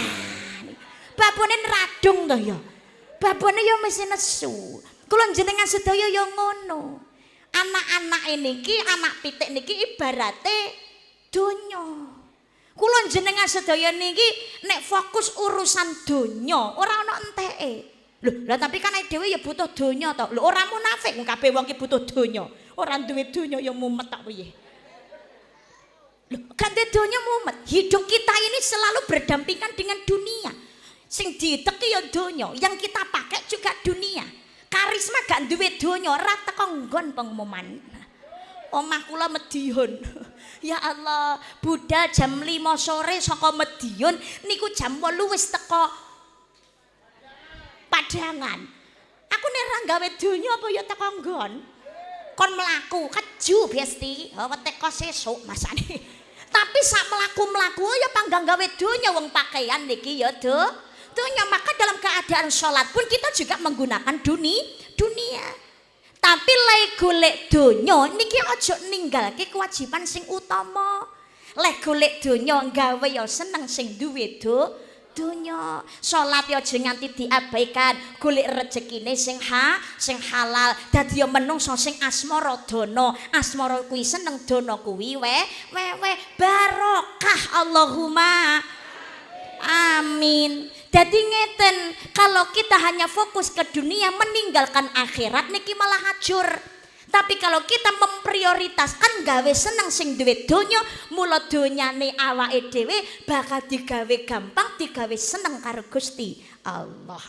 babone radung to ya. Babone ya mesti nesu. Kula jenengan sedaya ya ngono. Anak-anak niki, anak pitik niki ibarate donya. Kula jenengan sedaya niki nek fokus urusan donya, ora ana enteke. Lho, lah tapi kan dhewe ya butuh donya to. Lho ora munafik kabeh wong ki butuh donya. Ora duwe donya ya mumet tak piye. Lho, kan donya mumet. Hidup kita ini selalu berdampingan dengan dunia. Sing diteki ya donya, yang kita pakai juga dunia. Karisma gak duwe donya, ora teko nggon pengumuman. Omah kula Medion. Ya Allah, budal jam 5 sore saka Medion niku jam 8 wis teko Padangan. Aku nek ora gawe donya apa ya teko nggon. Kon mlaku keju Besti, teko sesuk masane. Tapi sak mlaku-mlaku ya panggang gawe donya wong pakaian niki ya donya. Maka dalam keadaan sholat pun kita juga menggunakan dunia. Tapi lek golek donya niki aja ninggalke kewajiban sing utama. Lek golek donya gawe ya seneng sing duwe donya. Salat ya aja nganti diabaikan, golek rezekine sing halal. Dadi ya menungso sing asmara dana. Asmara kuwi seneng dana kuwi barokah Allahumma amin. Jadi ngeten, kalau kita hanya fokus ke dunia meninggalkan akhirat niki malah hajur. Tapi kalau kita memprioritaskan gawe seneng sing duwe donya, mula donyane awake dhewe bakal digawe gampang, digawe seneng karo Gusti Allah.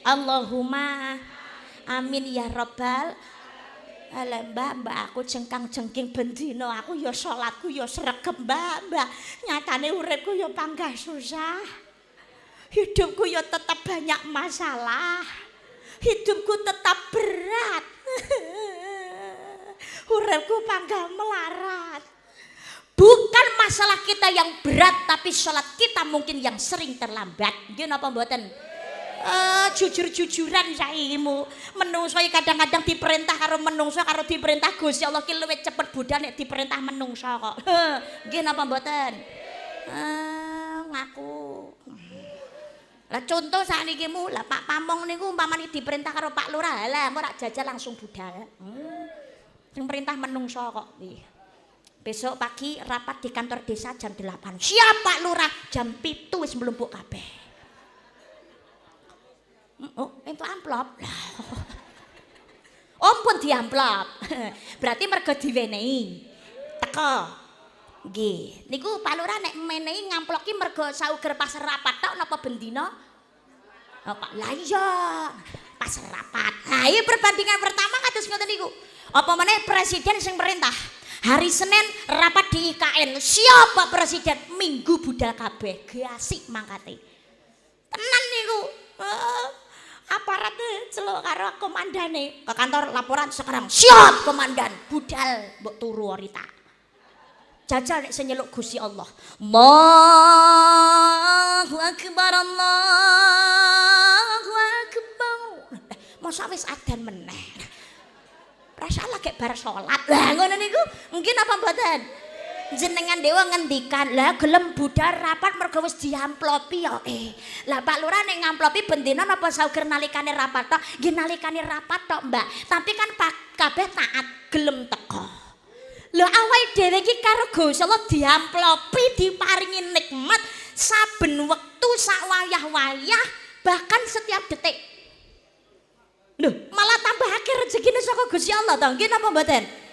Allahumma amin ya rabbal. Alah mbak aku jengkang-jengking bendino, aku ya salatku ya sregep mbak. Nyatane uripku ya panggah susah. Hidupku ya tetap banyak masalah. Hidupku tetap berat. Uripku panggah melarat. Bukan masalah kita yang berat, tapi salat kita mungkin yang sering terlambat. Nggih napa mboten? Jujur-jujuran saimu. Menungso kadang-kadang diperintah karo menungso karo diperintah Gusti Allah ki luwih cepet budal nek diperintah menungso kok. Nggih napa mboten? Ngaku. Lah contoh sakniki mu, lah Pak Pamong niku umpamane diperintah karo Pak Lurah, lah ora jajal langsung budal. Sing perintah menungso kok. Besok pagi rapat di kantor desa jam 8. Siap Pak Lurah, jam 7 wis mlumpuk kabeh. Oh, itu amplop. Om pun di amplop. Berarti mergo diwenehi. Teko. Nggih. Niku Pak Lurah nek menehi ngamploki mergo sauger pas rapat tok napa bendina? Oh, Pak. Lah iya. Pas rapat. Lah iya perbandingan pertama kados ngoten niku. Apa meneh presiden sing perintah. Hari Senin rapat di IKN. Siap Pak Presiden. Minggu budal kabeh. Gasik mangkate. Tenan niku. Aparatnya celuk karo komandane ke kantor laporan sekarang. Siap komandan. Budal mbok turu orita. Jajal nek senyeluk Gusti Allah. Allahu akbar Allahu akbar. Mosok wis adzan meneh. Rasa lagi bar salat. Lah ngono niku mungkin apa mboten? Jenengan dewa ngendikan lah gelem budal rapat mergo wis diamplopi ya lah Pak Lurah nek ngamplopi bendina napa sauger nalikane rapat tok nggih nalikane rapat tok Mbak tapi kan kabeh taat gelem teko lho awake dhewe iki karo Gusti Allah diamplopi diparingi nikmat saben wektu sak wayah-wayah bahkan setiap detik lho malah tambah akeh rezekine saka Gusti Allah to nggih napa mboten?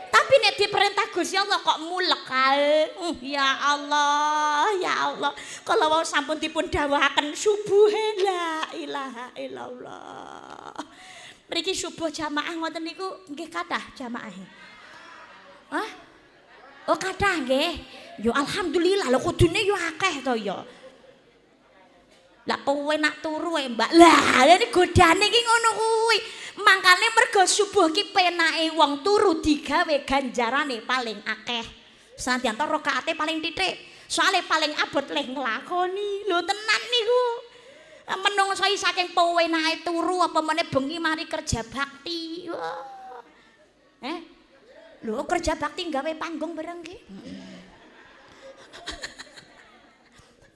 Tapi nek diperintah Gusti Allah kok mulek kae. Ya Allah, ya Allah. Kalau wau sampun dipun dawuhaken subuh la ilaha illallah. Mriki subuh jamaah ngoten niku nggih kathah jamaahe. Hah? Oh kathah nggih. Ya alhamdulillah lho kudune yo akeh to ya. Lah kowe nak turu wae Mbak. Lah ini godane iki ngono kuwi. Mangkane mergo subuh ki penake wong turu digawe ganjarane paling akeh. Sanadyan to rakaate paling titik. Soale paling abot leh nglakoni. Lho tenan niku. Menungso saking penake turu apa meneh bengi mari kerja bakti. Lho kerja bakti gawe panggung bareng ki.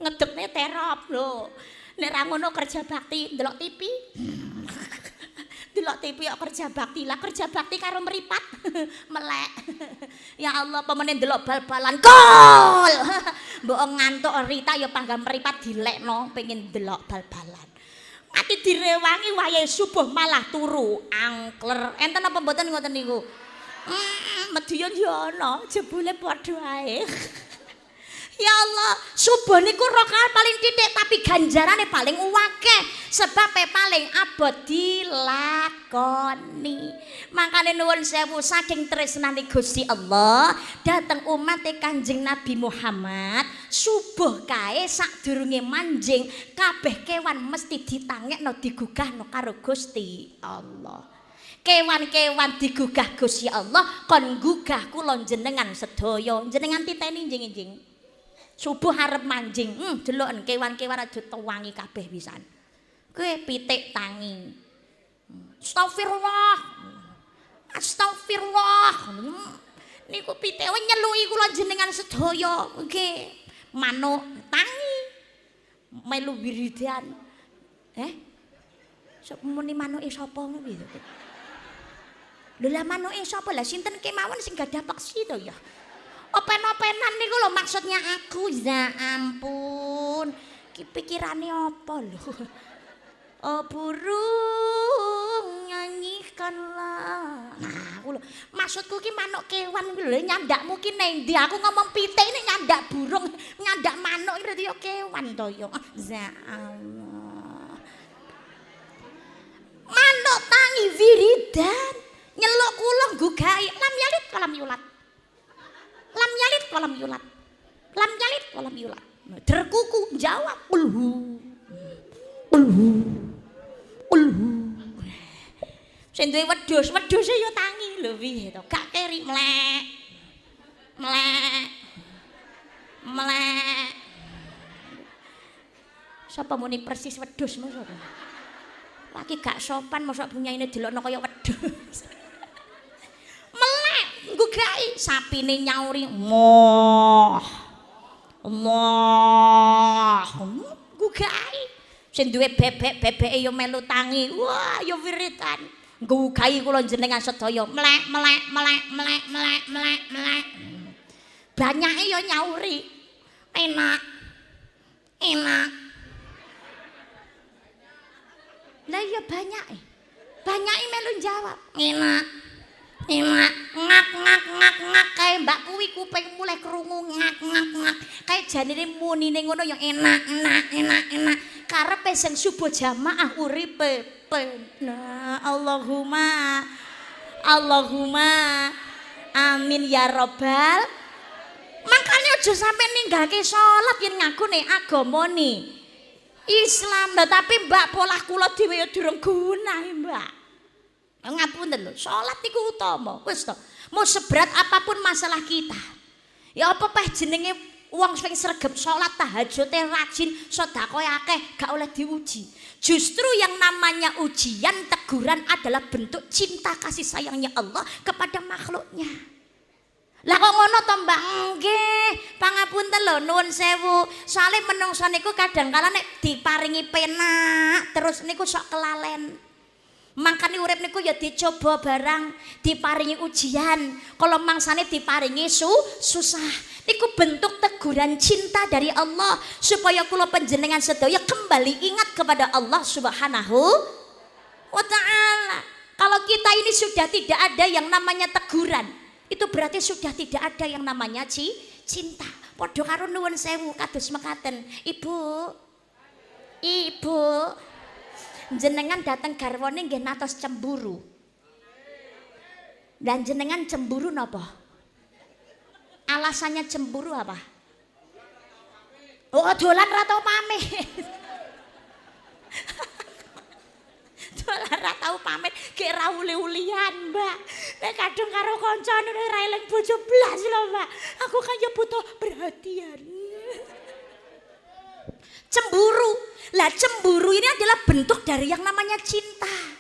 Ngedepne terop lho. Nek ra ngono kerja bakti ndelok TV. Delok TV kok kerja bakti. Lah kerja bakti karo meripat. Melek. Ya Allah pemene ndelok bal-balan gol. Mbok ngantuk Rita ya pangga meripat dilekno pengen ndelok bal-balan. Mati direwangi wayahe subuh malah turu angkler. Enten apa mboten ngoten niku? Medhiyan ya ana, jebule padha ae. Ya Allah, subuh niku rakaat paling titik tapi ganjarane paling akeh sebab paling abot dilakoni. Makane nuwun sewu saking tresnane Gusti Allah dhateng umat Kanjeng Nabi Muhammad, subuh kae sadurunge manjing kabeh kewan mesti ditangekno digugahno karo Gusti Allah. Kewan-kewan digugah Gusti Allah kon gugah kula jenengan sedaya. Jenengan titeni njing-njing. Subuh arep manjing, deloken kewan-kewan aja tuwangi kabeh pisan. Kowe pitik tangi. Astagfirullah. Astagfirullah. Niku pitik nyeluki kula jenengan sedaya. Nggih. Manuk tangi. Melu wiridan. Sok muni manuke sapa kuwi to? Lho lah manuke sapa? Lah sinten kemawon sing gadah peksi to ya? Open-openan niku lho maksudnya aku. Ya ampun. Ki pikirane apa lho? Oh burung nyanyikanlah. Nah, aku lho maksudku ki manuk kewan kuwi lho nyandakmu ki nang ndi? Aku ngomong pitik ini nyandak burung, nyandak manuk iki ya kewan to ya. Ya Allah. Manuk tangi wiridan nyeluk kula nggugahi lam yalit kalam yulat. Lam yalit walam yulat. Lam yalit walam yulat. Derkuku jawab ulhu. Ulhu. Ulhu. Sing duwe wedhus ya tangi lho piye to. Gak keri mlek. Mlek. Mlek. Sapa muni persis wedhus mosok. Lagi gak sopan mosok bunyaine delokno kaya wedhus. Nggugai sapine nyauri moh nggugai sing duwe bebeke ya melu tangi wah ya wiridan nggugai kula jenengan sedaya mlek mlek mlek mlek mlek mlek mlek banyake ya nyauri enak enak lah ya banyake melu jawab enak enak ngak ngak ngak ngak kae mbak kuwi kuping mulai krungu ngak ngak ngak kae janine munine ngono yang enak enak enak enak karepe sing subuh jamaah uripe nah Allahumma Allahumma amin ya robbal makane aja sampe ninggalke salat yen ngakune agamane Islam tapi mbak polah kula dhewe ya durung gunah mbak. Ngapunten lho, salat niku utama. Wis to. Mau seberat apapun masalah kita. Ya apa peh jenenge wong sing sregep salat tahajute rajin, sedekah akeh gak oleh diuji. Justru yang namanya ujian, teguran adalah bentuk cinta kasih sayangnya Allah kepada makhluknya. Lah kok ngono to Mbak? Nggih, pangapunten lho nuwun sewu. Soale menungsa niku kadang kala nek diparingi penak terus niku sok kelalen. Mangkane urip niku ya dicoba barang, diparingi ujian. Kalau mangsane diparingi susah. Niku bentuk teguran cinta dari Allah supaya kula panjenengan sedaya kembali ingat kepada Allah Subhanahu wa taala. Kalau kita ini sudah tidak ada yang namanya teguran, itu berarti sudah tidak ada yang namanya cinta. Padha karo nuwun sewu kados mekaten. Ibu. Jenengan datang garwane nggih natos cemburu. Dan jenengan cemburu napa? Alasannya cemburu apa? Oh, dolan ra tau pamit. Dolan ra tau pamit, gek ra uli-ulian, Mbak. Nek kadung karo kancane ra eling bojo blas lho, Mbak. Aku kan ya butuh perhatian. Cemburu. Lah cemburu ini adalah bentuk dari yang namanya cinta.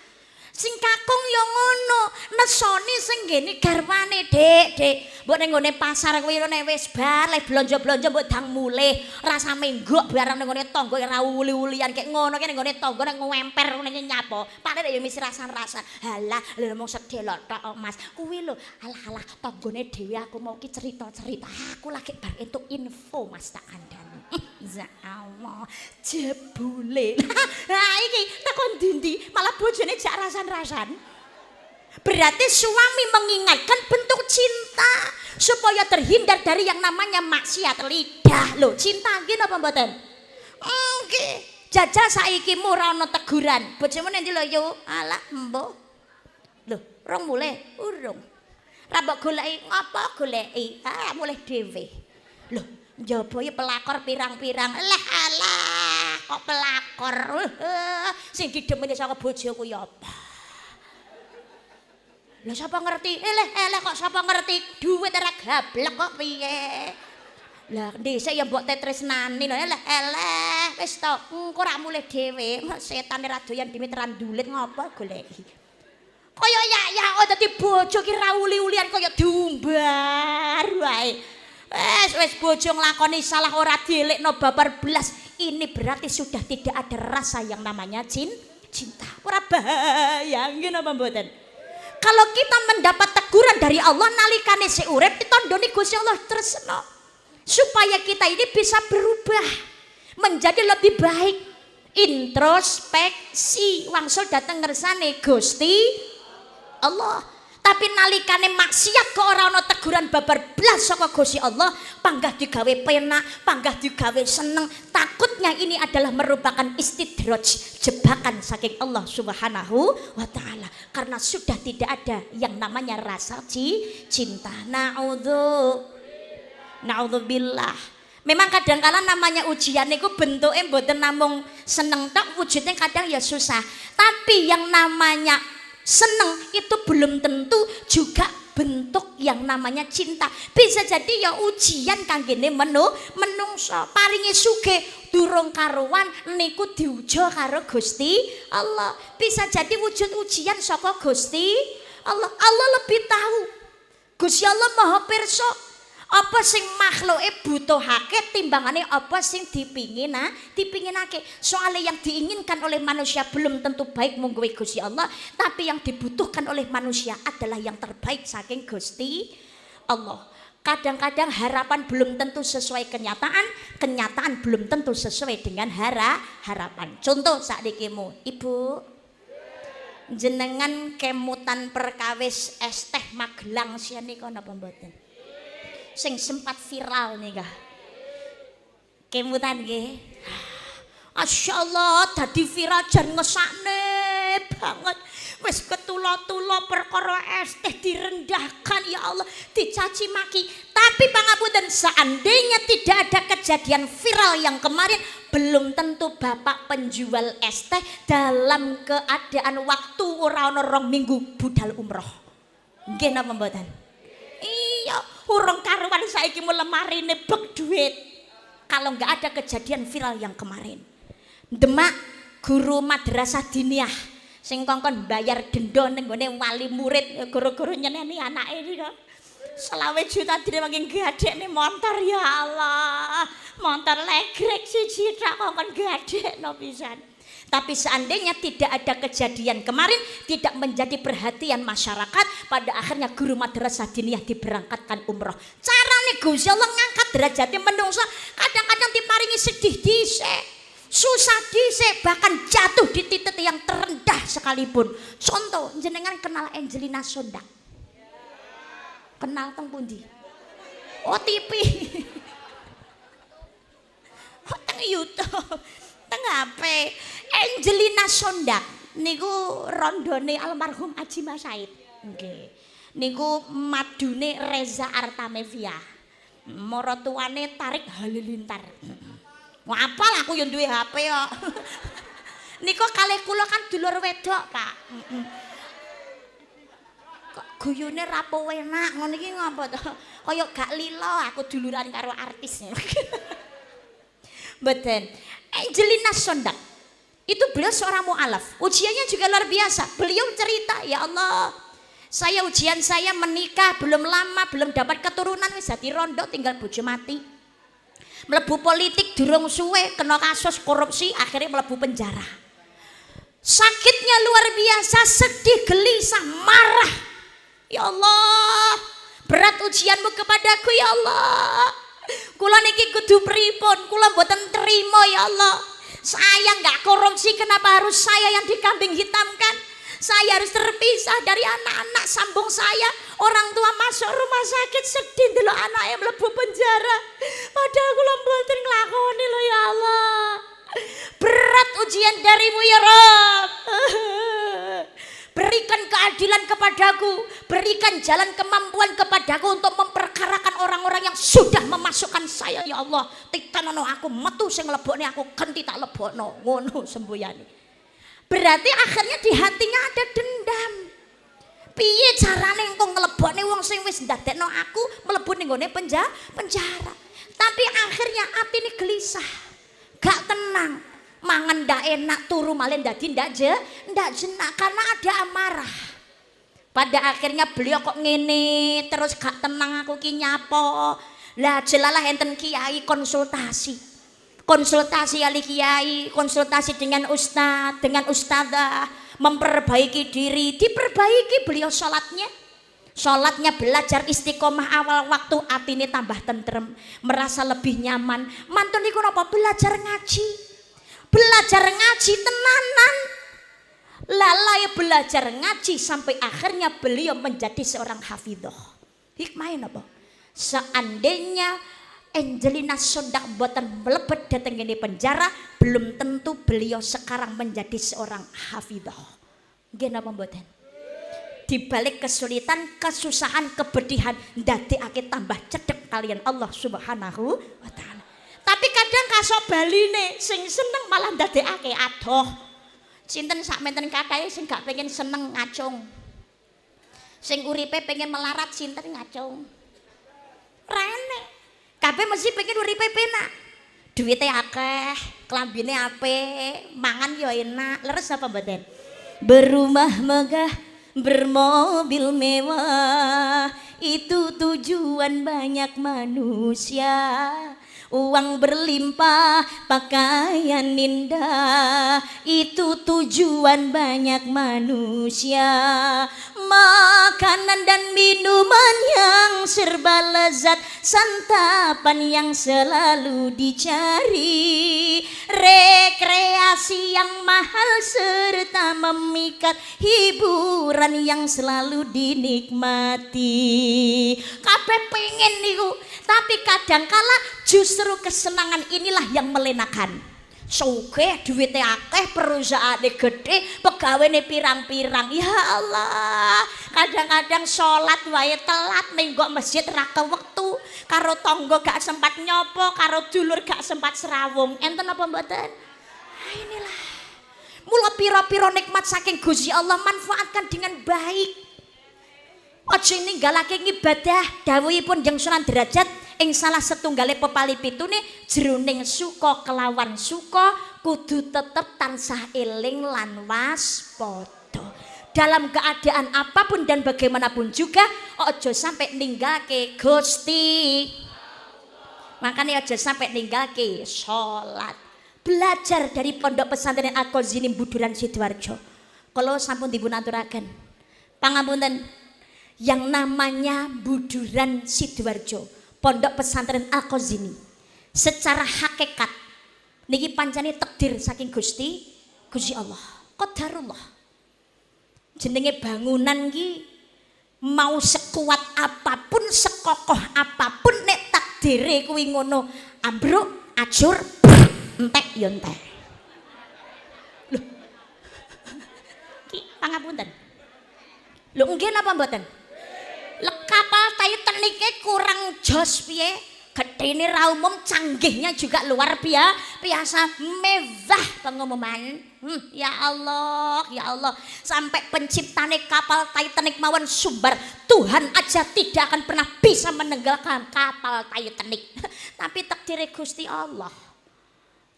Sing kakung yo ngono, nesoni sing ngene garwane, Dek. Mbok ning nggone pasar kuwi nek wis bar le blonjo-blonjo mbok dang mulih, rasa menggok barang ning nggone tangga ora uli-ulian kek ngono ki ning nggone tangga nek ngwemper ngene nyapo. Paling yo mesti rasan-rasan. Halah, lho mung sedelok tok Mas. Kuwi lho, alah-alah tanggane dhewe aku mau ki cerita-cerita. Aku lagi bar entuk info Mas tak kandhani. Ya Allah, jebule. Nah iki tekon ndi malah bojone jak rasan-rasan. Berarti suami mengingatkan bentuk cinta supaya terhindar dari yang namanya maksiat lidah. Loh, cinta nggih napa mboten? Nggih. Jajal saiki ora ana teguran. Bojomu endi lho yo? Alah, mbok. Loh, rong mulih? Urung. Ra mbok goleki ngapa goleki? Ah, mulih dhewe. Loh, njaba ya pelakor pirang-pirang. Lah alah, kok pelakor. Sing didemeni saka bojoku ya apa? Lah sapa ngerti? Eleh kok sapa ngerti? Duit ora gablek kok piye? Lah dhisik ya mbok tetresnani lho. Eleh wis to, engko ora mulih dhewe. Setan ora doyan dimitran dulit ngopo goleki. Kaya ya dadi bojo ki ra uli-ulian kaya diumbar wae. Wis bojo nglakoni salah ora dielekno babar blas. Ini berarti sudah tidak ada rasa yang namanya cinta. Ora bahaya nggih napa mboten? Kalau kita mendapat teguran dari Allah nalikane si urip ditandoni Gusti Allah tresna supaya kita ini bisa berubah menjadi lebih baik. Introspeksi wangsul dateng ngersane Gusti Allah. Tapi nalikane maksiat kok ora ana teguran babar blas saka Gusti Allah, panggah digawe penak, panggah digawe seneng. Takutnya ini adalah merupakan istidraj, jebakan saking Allah Subhanahu wa taala. Karena sudah tidak ada yang namanya rasa cinta. Naudzubillah. Memang kadang-kala namanya ujian niku bentuke mboten namung seneng tok, wujudnya kadang ya susah. Tapi yang namanya seneng itu belum tentu juga bentuk yang namanya cinta. Bisa jadi ya ujian kanggene menungso. Paringi sugih durung karuan niku diuja karo Gusti Allah. Bisa jadi wujud ujian saka Gusti Allah. Allah lebih tahu. Gusti Allah Maha pirsa. Apa sing makhluke butuhake timbangane apa sing dipinginake. Soalnya yang diinginkan oleh manusia belum tentu baik munggo Gusti Allah, tapi yang dibutuhkan oleh manusia adalah yang terbaik saking Gusti Allah. Kadang-kadang harapan belum tentu sesuai kenyataan, kenyataan belum tentu sesuai dengan harapan. Contoh saknikimu, Ibu, jenengan kemutan perkawis es teh Magelang sianika napa mboten? Sing sempat viral nih kah? Kemutan nggih. Masyaallah dadi viral jan ngesakne banget. Wis ketula-tula perkara es teh direndahkan ya Allah, dicaci maki. Tapi pangapunten seandainya tidak ada kejadian viral yang kemarin, belum tentu bapak penjual es teh dalam keadaan waktu ora ana 2 minggu budal umroh. Nggih napa mboten? Iya, urung karuan saiki mu lemarine bek duit. Kalau nggak ada kejadian viral yang kemarin. Demak guru madrasah diniyah sing kongkon bayar denda ning gone wali murid guru-guru nyeneni anake iki kok. 20 juta direwangi gadekne motor ya Allah. Motor legrek siji tak kongkon gadekno pisan. Tapi seandainya tidak ada kejadian kemarin, tidak menjadi perhatian masyarakat, pada akhirnya guru madrasah diniyah diberangkatkan umroh. Carane Gusti Allah ngangkat derajatnya menungso, kadang-kadang diparingi sedih dhisik, susah dhisik, bahkan jatuh di titik yang terendah sekalipun. Contoh, jenengan kenal Angelina Sondak? Kenal teng pundi? Oh TV. Oh teng YouTube. Teng HP. Angelina Sondak niku rondone almarhum Haji Mas Said. Nggih. Niku madune Reza Artamevia. Maratuane tarik halilintar. Ngapal aku yo duwe HP kok. Nika kalih kula kan dulur wedok, Pak. Kok guyune rapo enak ngono iki ngapa to? Kaya gak lilo aku duluran karo artis. Mboten. Angelina Sondak. Itu beliau seorang mu'alaf. Ujiannya juga luar biasa. Beliau cerita, ya Allah, ujian saya menikah belum lama, belum dapat keturunan, wis dadi rondo tinggal bojo mati. Mlebu politik durung suwe, kena kasus korupsi, akhirnya mlebu penjara. Sakitnya luar biasa, sedih, gelisah, marah. Ya Allah, berat ujianmu kepadaku ya Allah. Kula niki kudu pripun? Kula mboten terima ya Allah. Saya nggak korupsi, kenapa harus saya yang dikambing hitamkan? Saya harus terpisah dari anak-anak sambung saya. Orang tua masuk rumah sakit sedih delok anaknya mlebu penjara. Padahal kula mboten nglakoni lho ya Allah. Berat ujian darimu ya Rabb. Berikan keadilan kepadaku, berikan jalan kemampuan kepadaku untuk memperkarakan orang-orang yang sudah memasukkan saya ya Allah. Titanono aku metu sing lebokne aku genti tak lebokno ngono sembuyane. Berarti akhirnya di hatinya ada dendam. Piye carane engko nglebokne wong sing wis ndadekno aku mlebu ning gone penjara. Tapi akhirnya atine gelisah. Gak tenang. Mangan ndak enak, turu malih dadi ndak jenak karena ada amarah. Pada akhirnya beliau kok ngene terus gak tenang aku ki nyapo. Lah jelalah enten kiai konsultasi. Konsultasi kali kiai, konsultasi dengan ustaz, dengan ustazah, memperbaiki diri, diperbaiki beliau sholatnya belajar istiqomah awal waktu, atine tambah tentrem, merasa lebih nyaman. Mantun niku napa belajar ngaji. Belajar ngaji tenanan. Lalai belajar ngaji sampai akhirnya beliau menjadi seorang hafidhoh. Hikmahnya apa? Seandainya Angelina Sondak boten melebet datang ini penjara, belum tentu beliau sekarang menjadi seorang hafidhoh. Nggih napa mboten? Di balik kesulitan, kesusahan, kepedihan, ndadekake tambah cedhek kalian Allah Subhanahu wa taala. Tapi kadang kasok baline sing seneng malah ndadekake adoh. Sinten sakmenten kakae sing gak pengen seneng ngacung. Sing uripe pengen melarat sinten ngacung. Rene. Kabeh mesti pengen uripe penak. Duwite akeh, klambine apik, mangan yo enak. Leres apa mboten? Berumah megah, bermobil mewah, itu tujuan banyak manusia. Uang berlimpah, pakaian indah, itu tujuan banyak manusia. Makanan dan minuman yang serba lezat, santapan yang selalu dicari, rekreasi yang mahal serta memikat, hiburan yang selalu dinikmati. Kabeh pengen niku, tapi kadangkala justru kesenangan inilah yang melenakan. Sugih, duwite akeh, perusahaane gede, pegawene pirang-pirang. Ya Allah, kadang-kadang sholat wae telat, nenggok masjid ra kewektu, karo tangga gak sempat nyopo, karo dulur gak sempat serawung. Enten apa mboten? Nah, inilah. Mula pira-pira nikmat saking Gusti Allah manfaatkan dengan baik. Aja ninggalake ibadah, dawuhipun Jeng Sunan Derajat ing salah setunggale pepalipitune, jroning suka kelawan suka kudu tetep tansah eling lan waspada. Dalam keadaan apapun dan bagaimanapun juga aja sampai ninggalke Gusti. Makanya aja sampai ninggalke salat. Belajar dari Pondok Pesantren Al-Qazini Buduran Sidoarjo. Kalau sampun dipun aturaken, pangapunten, yang namanya Buduran Sidoarjo, Pondok Pesantren Al-Qazini, secara hakikat niki pancene takdir saking Gusti Allah. Qadarullah. Jenenge bangunan ki mau sekuat apapun, sekokoh apapun, nek takdire kuwi ngono, ambruk, ajur, entek ya entek. Lho. Ki pangapunten. Lho nggih napa mboten? Lek kapal Titanike kurang jos piye? Gedene ra umum, canggihnya juga luar biasa, mewah pengumuman. Ya Allah, ya Allah. Sampai penciptane kapal Titanic mawon sumber, Tuhan aja tidak akan pernah bisa menenggelamkan kapal Titanic. Tapi takdire Gusti Allah.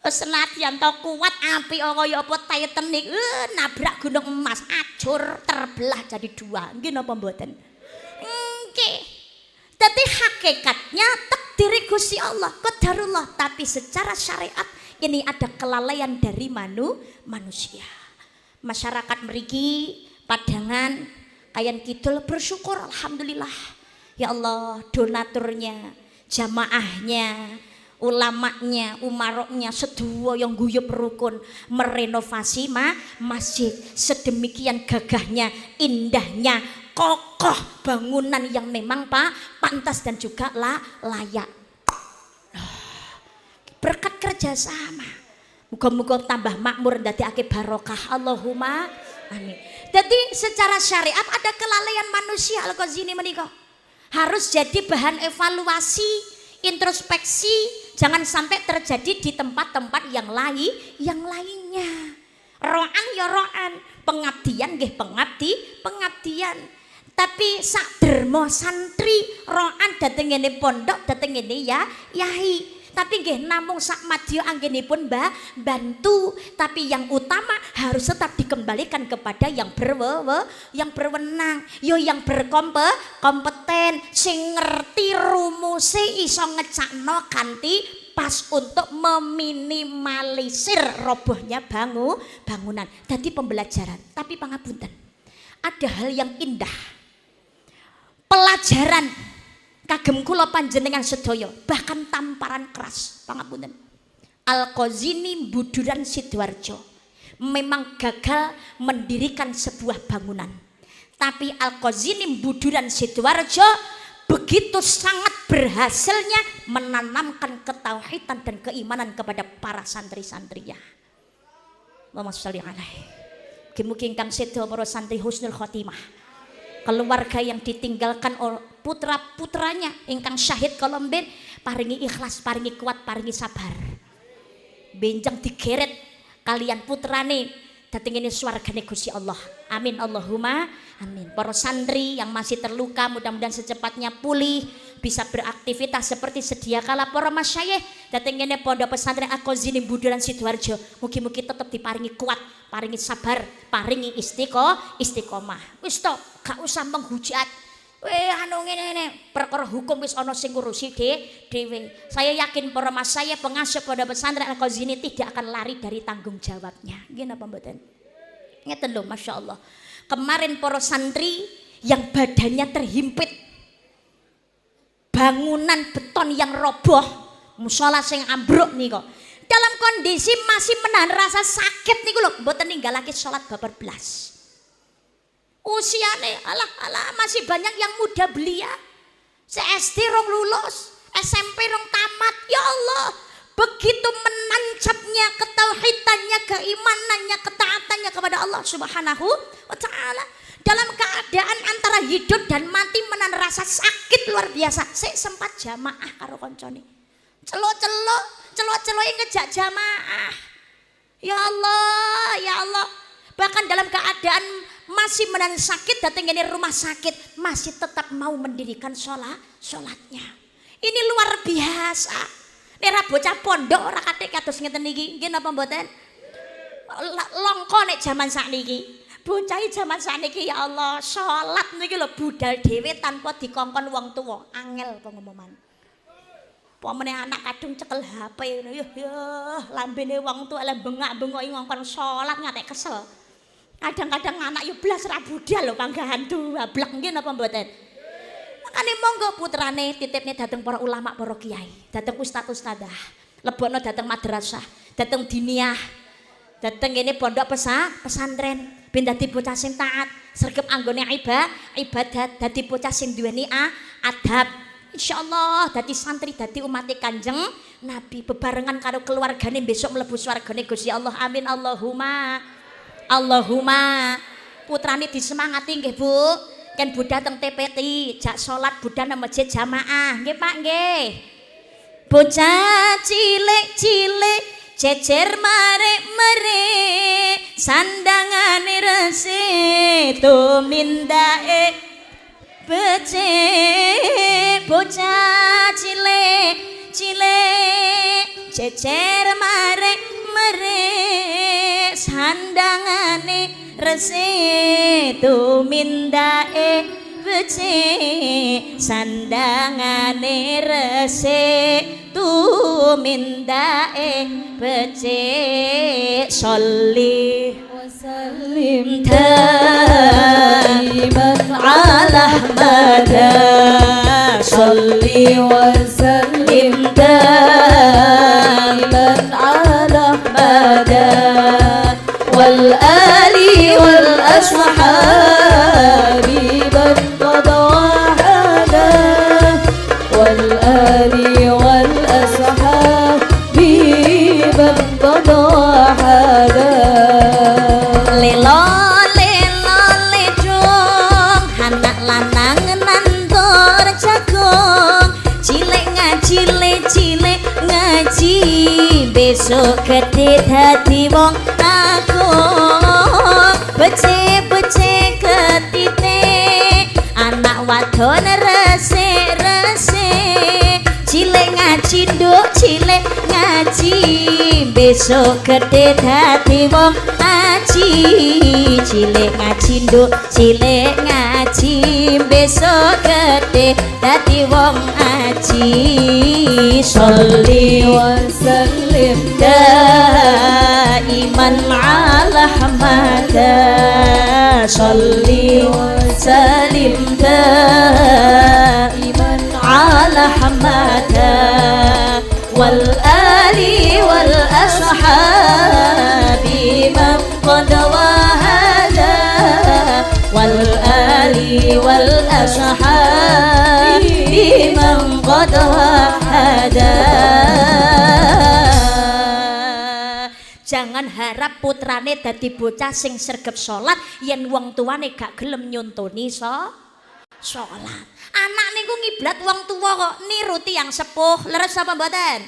Senadyan to kuat api kaya apa Titanic, nabrak gunung emas, acur terbelah jadi dua. Nggih napa mboten? Nggih. Dadi hakikatnya takdir Gusti Allah, qadarullah, tapi secara syariat ini ada kelalaian dari manusia. Masyarakat mriki Padangan Kayan Kidul bersyukur alhamdulillah. Ya Allah, donaturnya, jamaahnya, ulamanya, umaroknya sedua yang guyub rukun merenovasi masjid sedemikian gagahnya, indahnya, kokoh bangunan yang memang pantas dan juga layak. Berkat kerjasama, muga-muga tambah makmur ndadekake barokah, Allahumma amin. Jadi secara syariat ada kelalaian manusia al-Ghazini menika harus jadi bahan evaluasi, introspeksi, jangan sampai terjadi di tempat-tempat yang lainnya. Ro'an ya ro'an, pengabdian nggih pengabdian. Tapi sak derma santri ro'an dateng ngene pondok, dateng ngene ya yai. Tapi nggih namung sak madya anggenipun bantu, tapi yang utama harus tetap dikembalikan kepada yang berwenang, yo yang berkompeten, sing ngerti rumuse iso ngecakno kanthi pas untuk meminimalisir robohnya bangunan. Dadi pembelajaran, tapi pangapunten. Ada hal yang indah. Pelajaran kagem kula panjenengan sedaya, bahkan tamparan keras, pangapunten. Al-Ghazini Buduran Sidoarjo memang gagal mendirikan sebuah bangunan. Tapi Al-Ghazini Buduran Sidoarjo begitu sangat berhasilnya menanamkan ketauhidan dan keimanan kepada para santri-santrinya. Allahumma sholli alaihi. Mugi-mugi ingkang sedo para santri husnul khotimah. Keluarga yang ditinggalkan oleh putra-putranya ingkang syahid kolomben, paringi ikhlas, paringi kuat, paringi sabar. Benjang digeret kalian putrane dateng ini swargane Gusti Allah. Amin Allahumma amin. Para santri yang masih terluka mudah-mudahan secepatnya pulih, bisa beraktivitas seperti sedia kala. Para masyayikh dateng ini pondok pesantren Al-Ghazini Buduran Sidoarjo, mugi-mugi tetap diparingi kuat, paringi sabar, paringi istiqomah. Wis to, gak usah menghujat. Anu ngene perkara hukum wis ana sing ngurusi dhewe. Saya yakin para masyayikh pengasuh pondok pesantren Al-Ghazini tidak akan lari dari tanggung jawabnya. Nggih napa mboten? Ngeten lho, Masya Allah. Kemarin para santri yang badannya terhimpit, bangunan beton yang roboh, mushola sing ambruk nih kok. Dalam kondisi masih menahan rasa sakit niku lho, mboten ninggalake salat babar blas. Usiane alah masih banyak yang muda belia. SD rong lulus, SMP rong tamat. Ya Allah, begitu menancapnya ketauhidannya, keimanannya, ketaatannya kepada Allah Subhanahu wa taala. Dalam keadaan antara hidup dan mati menahan rasa sakit luar biasa. Saya sempat jamaah karo koncone. Celok-celok ngejak jamaah. Ya Allah, ya Allah. Bahkan dalam keadaan masih menahan sakit, datang ini rumah sakit, masih tetap mau mendirikan sholatnya. Ini luar biasa. Nera bocah pondok ora kate kados ngeten niki. Nggih napa mboten? Longko nek jaman sakniki. Bocah jaman sakniki ya Allah, sholat niki lho budal dhewe tanpa dikongkon wong tuwa. Angel pengumuman. Pamane anak kadung cekel HP ngono ya lambene wong tuwa lek bengak-bengoki ngongkon sholat ngatek kesel. Kadang-kadang anak yo blas ra budal lho panggahan duablek nggih napa mboten. Makane monggo putrane titipne dateng para ulama, para kiai, dateng ustaz-ustadzah, lebokno dateng madrasah, dateng diniyah, dateng ngene pondok pesantren, ben dadi bocah sing taat, sregep anggone ibadat, dadi bocah sing duweni adab. Insyaallah dadi santri, dadi umat Kanjeng Nabi bebarengan karo keluargane besok mlebu swargane Gusti Allah. Amin Allahumma. Putrane disemangati nggih Bu. Ken budal teng TPT, jak salat budal nang masjid jamaah. Nggih Pak nggih. bocah cilik-cilik jejer marek-merek sandangane resik tumindake becik bocah cilik-cilik jejer marek-merek sandangane resik tumindake becik sandangane resik tumindake becik sholli wa sallim daiman ala ahmada sholli wa sallim daiman ala ahmada wal ali wal ashabi والآل والأصحاب بمن قضى حدا lelo ledong anak lanang nantor jagung cilik ngaji besok gede dadi wong agung becik ketite anak wadon resik cilik ngaji nduk cilik ngaji besok gede dadi wong ngaji cilik ngaji nduk cilik ngaji besok gede dadi wong ngaji sholli wa sallim daiman ala ahmada sholli wa sallim daiman ala ahmada wal ali wal ashabi man qad wahada wal ali wal ashabi man qad wahada. Jangan harap putrane dadi bocah sing sregep salat yen wong tuane gak gelem nyontoni salat. Anak niku ngiblat wong tua kok niruti yang sepuh. Leres apa mboten?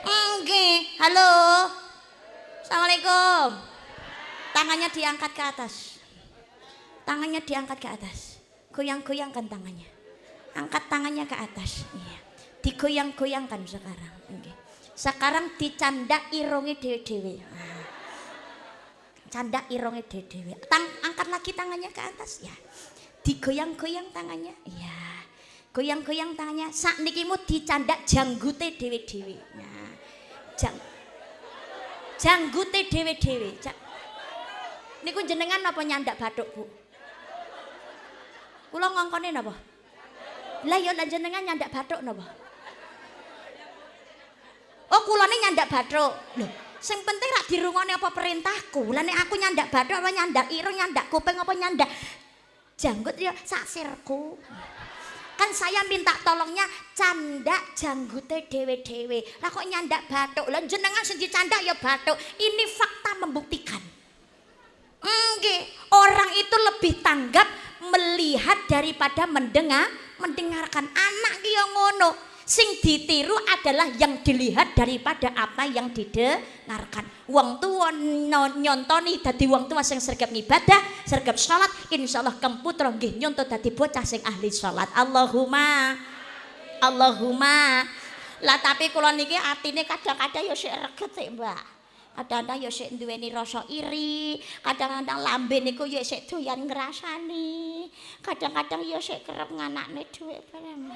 Nggih. Halo. Assalamualaikum. Tangannya diangkat ke atas. Tangannya diangkat ke atas. Goyang-goyangkan tangannya. Angkat tangannya ke atas. Iya. Digoyang-goyangkan sekarang. Nggih. Sekarang dicandak irunge dhewe-dhewe. Candak irunge dhewe-dhewe. Angkat lagi tangannya ke atas ya. Digoyang-goyang tangannya. Iya. Goyang-goyang tangannya. Sak niki mu dicandak janggute dhewe-dhewe. Nah. Janggute dhewe-dhewe. Niku jenengan napa nyandak bathuk, Bu? Kula ngongkone napa? Lah ya jenengan nyandak bathuk napa? Oh, kulane nyandak bathuk. Lho, sing penting rak dirungokne apa perintahku. Lah nek aku nyandak bathuk apa nyandak irung, nyandak kuping apa nyandak janggut ya sak sirku. Kan saya minta tolongnya candak janggute dhewe-dhewe. Lah kok nyandak bathuk? Lah jenengan sing dicandak ya bathuk. Ini fakta membuktikan. Nggih, orang itu lebih tanggap melihat daripada mendengarkan. Anak ki yo ngono. Sing ditiru adalah yang dilihat daripada apa yang didengarkan. Wong tua nyontoni dadi wong tua sing sregep ibadah, sregep salat, insyaallah kang putra nggih nyonto dadi bocah sing ahli salat. Allahumma. Lah tapi kula niki atine kadang-kadang ya sik reget sik, Mbak. Kadang-kadang ya sik duweni rasa iri, kadang-kadang lambe niku ya sik doyan ngrasani. Kadang-kadang ya sik kerep nganakne dhuwit bareng.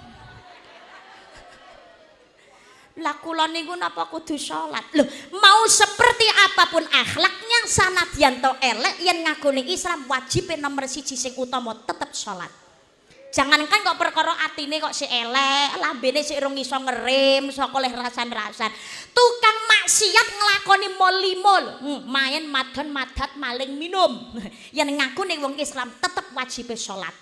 Lah kula niku napa kudu salat? Loh, mau seperti apapun akhlaknya sanadyan to elek yen ngagone Islam wajib nomor 1 sing utama tetep salat. Jangankan kok perkara atine kok sik elek, lambene sik urung iso ngerem saka oleh rasan-rasan. Tukang maksiat nglakoni mol-mol, main madon madat maling minum. Yen ngakune wong Islam tetep wajib salat.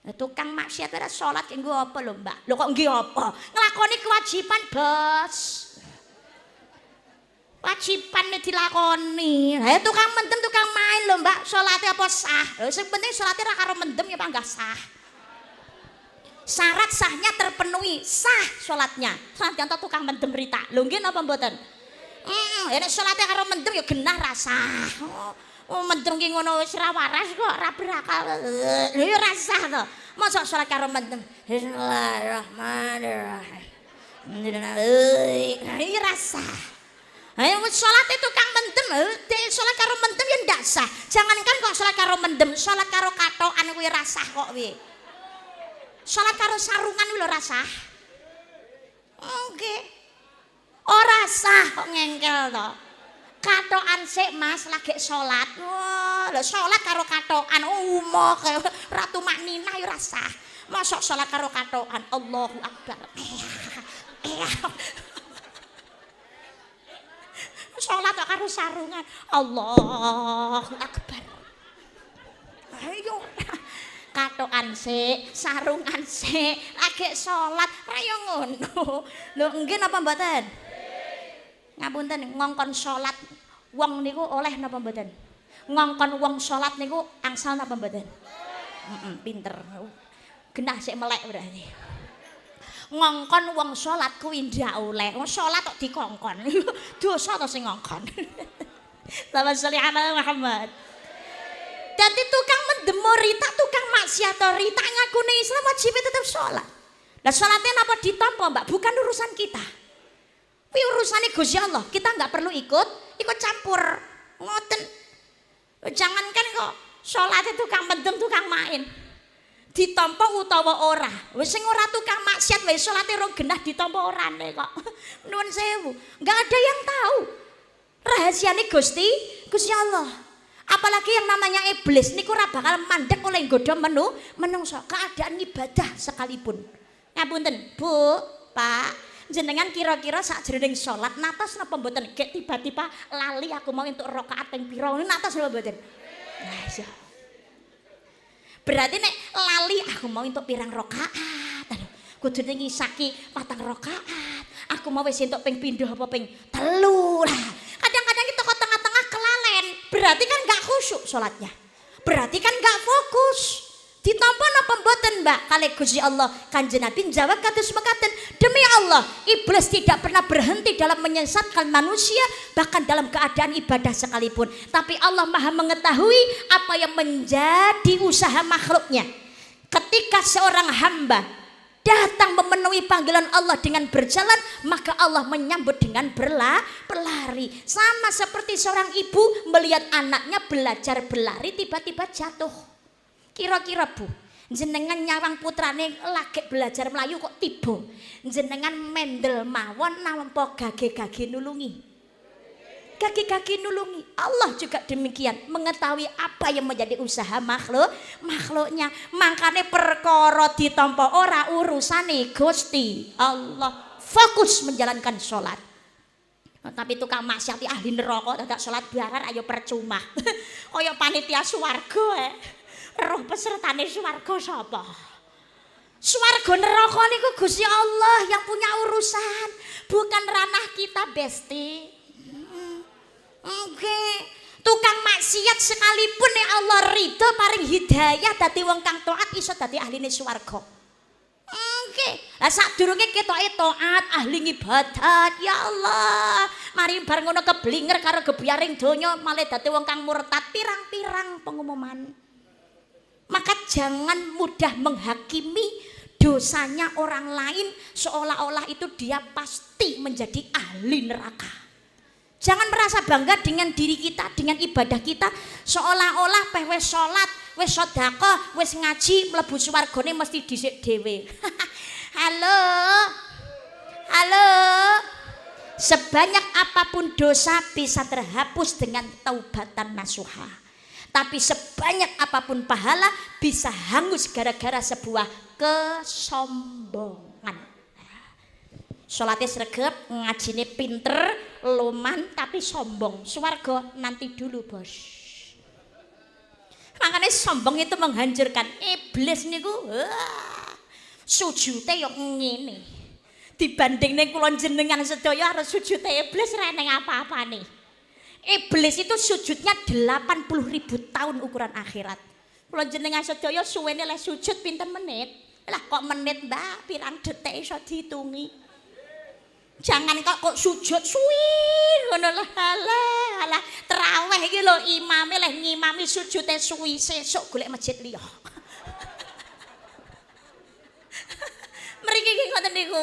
Tukang maksiat ora salat nggo apa lho, Mbak? Lho kok nggih apa? Nglakoni kewajiban, Bos. Wajiban dilakoni. Ha tukang mendem tukang main lho, Mbak. Salate apa sah? Lho sing penting salate ra karo mendem ya panggah sah. Syarat sahnya terpenuhi, sah sholatnya. Salat contoh tukang mendem rita. Lho nggih napa mboten? Nek salate karo mendem ya genah rasah. Mendem ki ngono wis ra waras kok, ra berakal. Lho ya rasah to. Mosok salat karo mendem. Bismillahirrahmanirrahim. Iya rasah. Ayo salat itu tukang mendem, salat karo mendem ya ndak sah. Jangankan kok salat karo mendem, salat karo katokan kuwi rasah kok piye. Salat karo sarungan kuwi lho rasah. Nggih. Ora sah kok ngengkel to. Katokan sik Mas lagi salat. Wah, lho salat karo katokan umah kaya Ratu Makninah ya ora sah. Mosok salat karo katokan Allahu Akbar. Salat karo sarungan Allahu Akbar. Ayo katokan sik, sarungan sik, lagi salat ayo ngono. Lho nggih napa mboten? Ngapunten ngongkon salat wong niku oleh napa mboten? Ngongkon wong salat niku angsal napa mboten? Pinter. Genah sik melek berarti. Ngongkon wong salat kuwi ndak oleh. Wong salat kok dikongkon. Dosa to sing ngongkon. Allahumma sholli ala Muhammad. Dadi tukang mendem rita, tukang maksiat rita ngakune Islam wajib tetep salat. Lah salatnya napa ditampa, Mbak? Bukan urusan kita. Kuwi urusane Gusti Allah. Kita enggak perlu ikut campur. Ngoten. Jangankan kok salate tukang mendem, tukang main. Ditampa utawa ora. Wis sing ora tukang maksiat wae salate rong genah ditampa orane kok. Nuwun sewu. Enggak ada yang tahu. Rahasiane Gusti Allah. Apalagi yang namanya iblis niku ora bakal mandek oleh nggodha menungso keadaan ibadah sekalipun. Ngapunten, Bu, Pak, jenengan kira-kira sakjroning salat natos napa mboten? Gek tiba-tiba lali aku mau entuk rakaat ping pira natos napa mboten? Nah, iya. Berarti nek lali aku mau entuk pirang rakaat. Kudune ngisaki 4 rakaat. Aku mau wis entuk ping pindho apa ping 3 lah. Kadang-kadang kita kok tengah-tengah kelalen. Berarti kan gak khusyuk sholatnya. Berarti kan gak fokus. Ditampa napa mboten, Mbak? Kalih Gusti Allah Kanjeng Nabi jawab kados mekaten, demi Allah, iblis tidak pernah berhenti dalam menyesatkan manusia bahkan dalam keadaan ibadah sekalipun. Tapi Allah Maha mengetahui apa yang menjadi usaha makhluknya. Ketika seorang hamba datang memenuhi panggilan Allah dengan berjalan, maka Allah menyambut dengan berlari. Sama seperti seorang ibu melihat anaknya belajar berlari tiba-tiba jatuh. Kira-kira Bu, jenengan nyawang putrane lagi belajar melayu kok tiba. Jenengan mendel mawon nampa gage-gage nulungi. Gage-gage nulungi. Allah juga demikian mengetahui apa yang menjadi usaha makhluknya. Makanya perkara ditampa ora urusane Gusti Allah. Fokus menjalankan sholat. Tapi tukang maksiat ahli neraka dadak sholat bareng ayo percuma. Kaya panitia swarga roh pesertane swarga sapa? Swarga neraka niku Gusti Allah yang punya urusan, bukan ranah kita, Besti. Oke, tukang maksiat sekalipun nek Allah ridho paring hidayah dadi wong kang taat iso dadi ahline swarga. Oke, lah sadurunge ketoke taat ahli ibadat, ya Allah. Mari bar ngono keblinger karo gebiaring donya malah dadi wong kang murtad pirang-pirang pengumuman. Maka jangan mudah menghakimi dosanya orang lain seolah-olah itu dia pasti menjadi ahli neraka. Jangan merasa bangga dengan diri kita, dengan ibadah kita, seolah-olah wis salat, wis sedekah, wis ngaji mlebu swargane mesti dhisik dhewe. Halo. Sebanyak apapun dosa bisa terhapus dengan taubatan nasuha. Tapi sebanyak apapun pahala bisa hangus gara-gara sebuah kesombongan. Sholatnya sregep, ngajine pinter, loman tapi sombong. Swarga nanti dulu, Bos. Makanya sombong itu menghancurkan. Iblis niku sujute yo ngene. Dibanding ning kula jenengan sedaya harus sujute iblis ra ning apa-apane. Iblis itu sujudnya 80.000 tahun ukuran akhirat. Kula jenengan sedaya suwene le sujud pinten menit? Lah kok menit Mbak, pirang detik iso dihitungi. Jangan kok sujud suwi ngono lah. Alah, tarawih iki lho imame leh ngimami sujude suwi sesuk golek masjid liya. Mriki iki ngoten niku.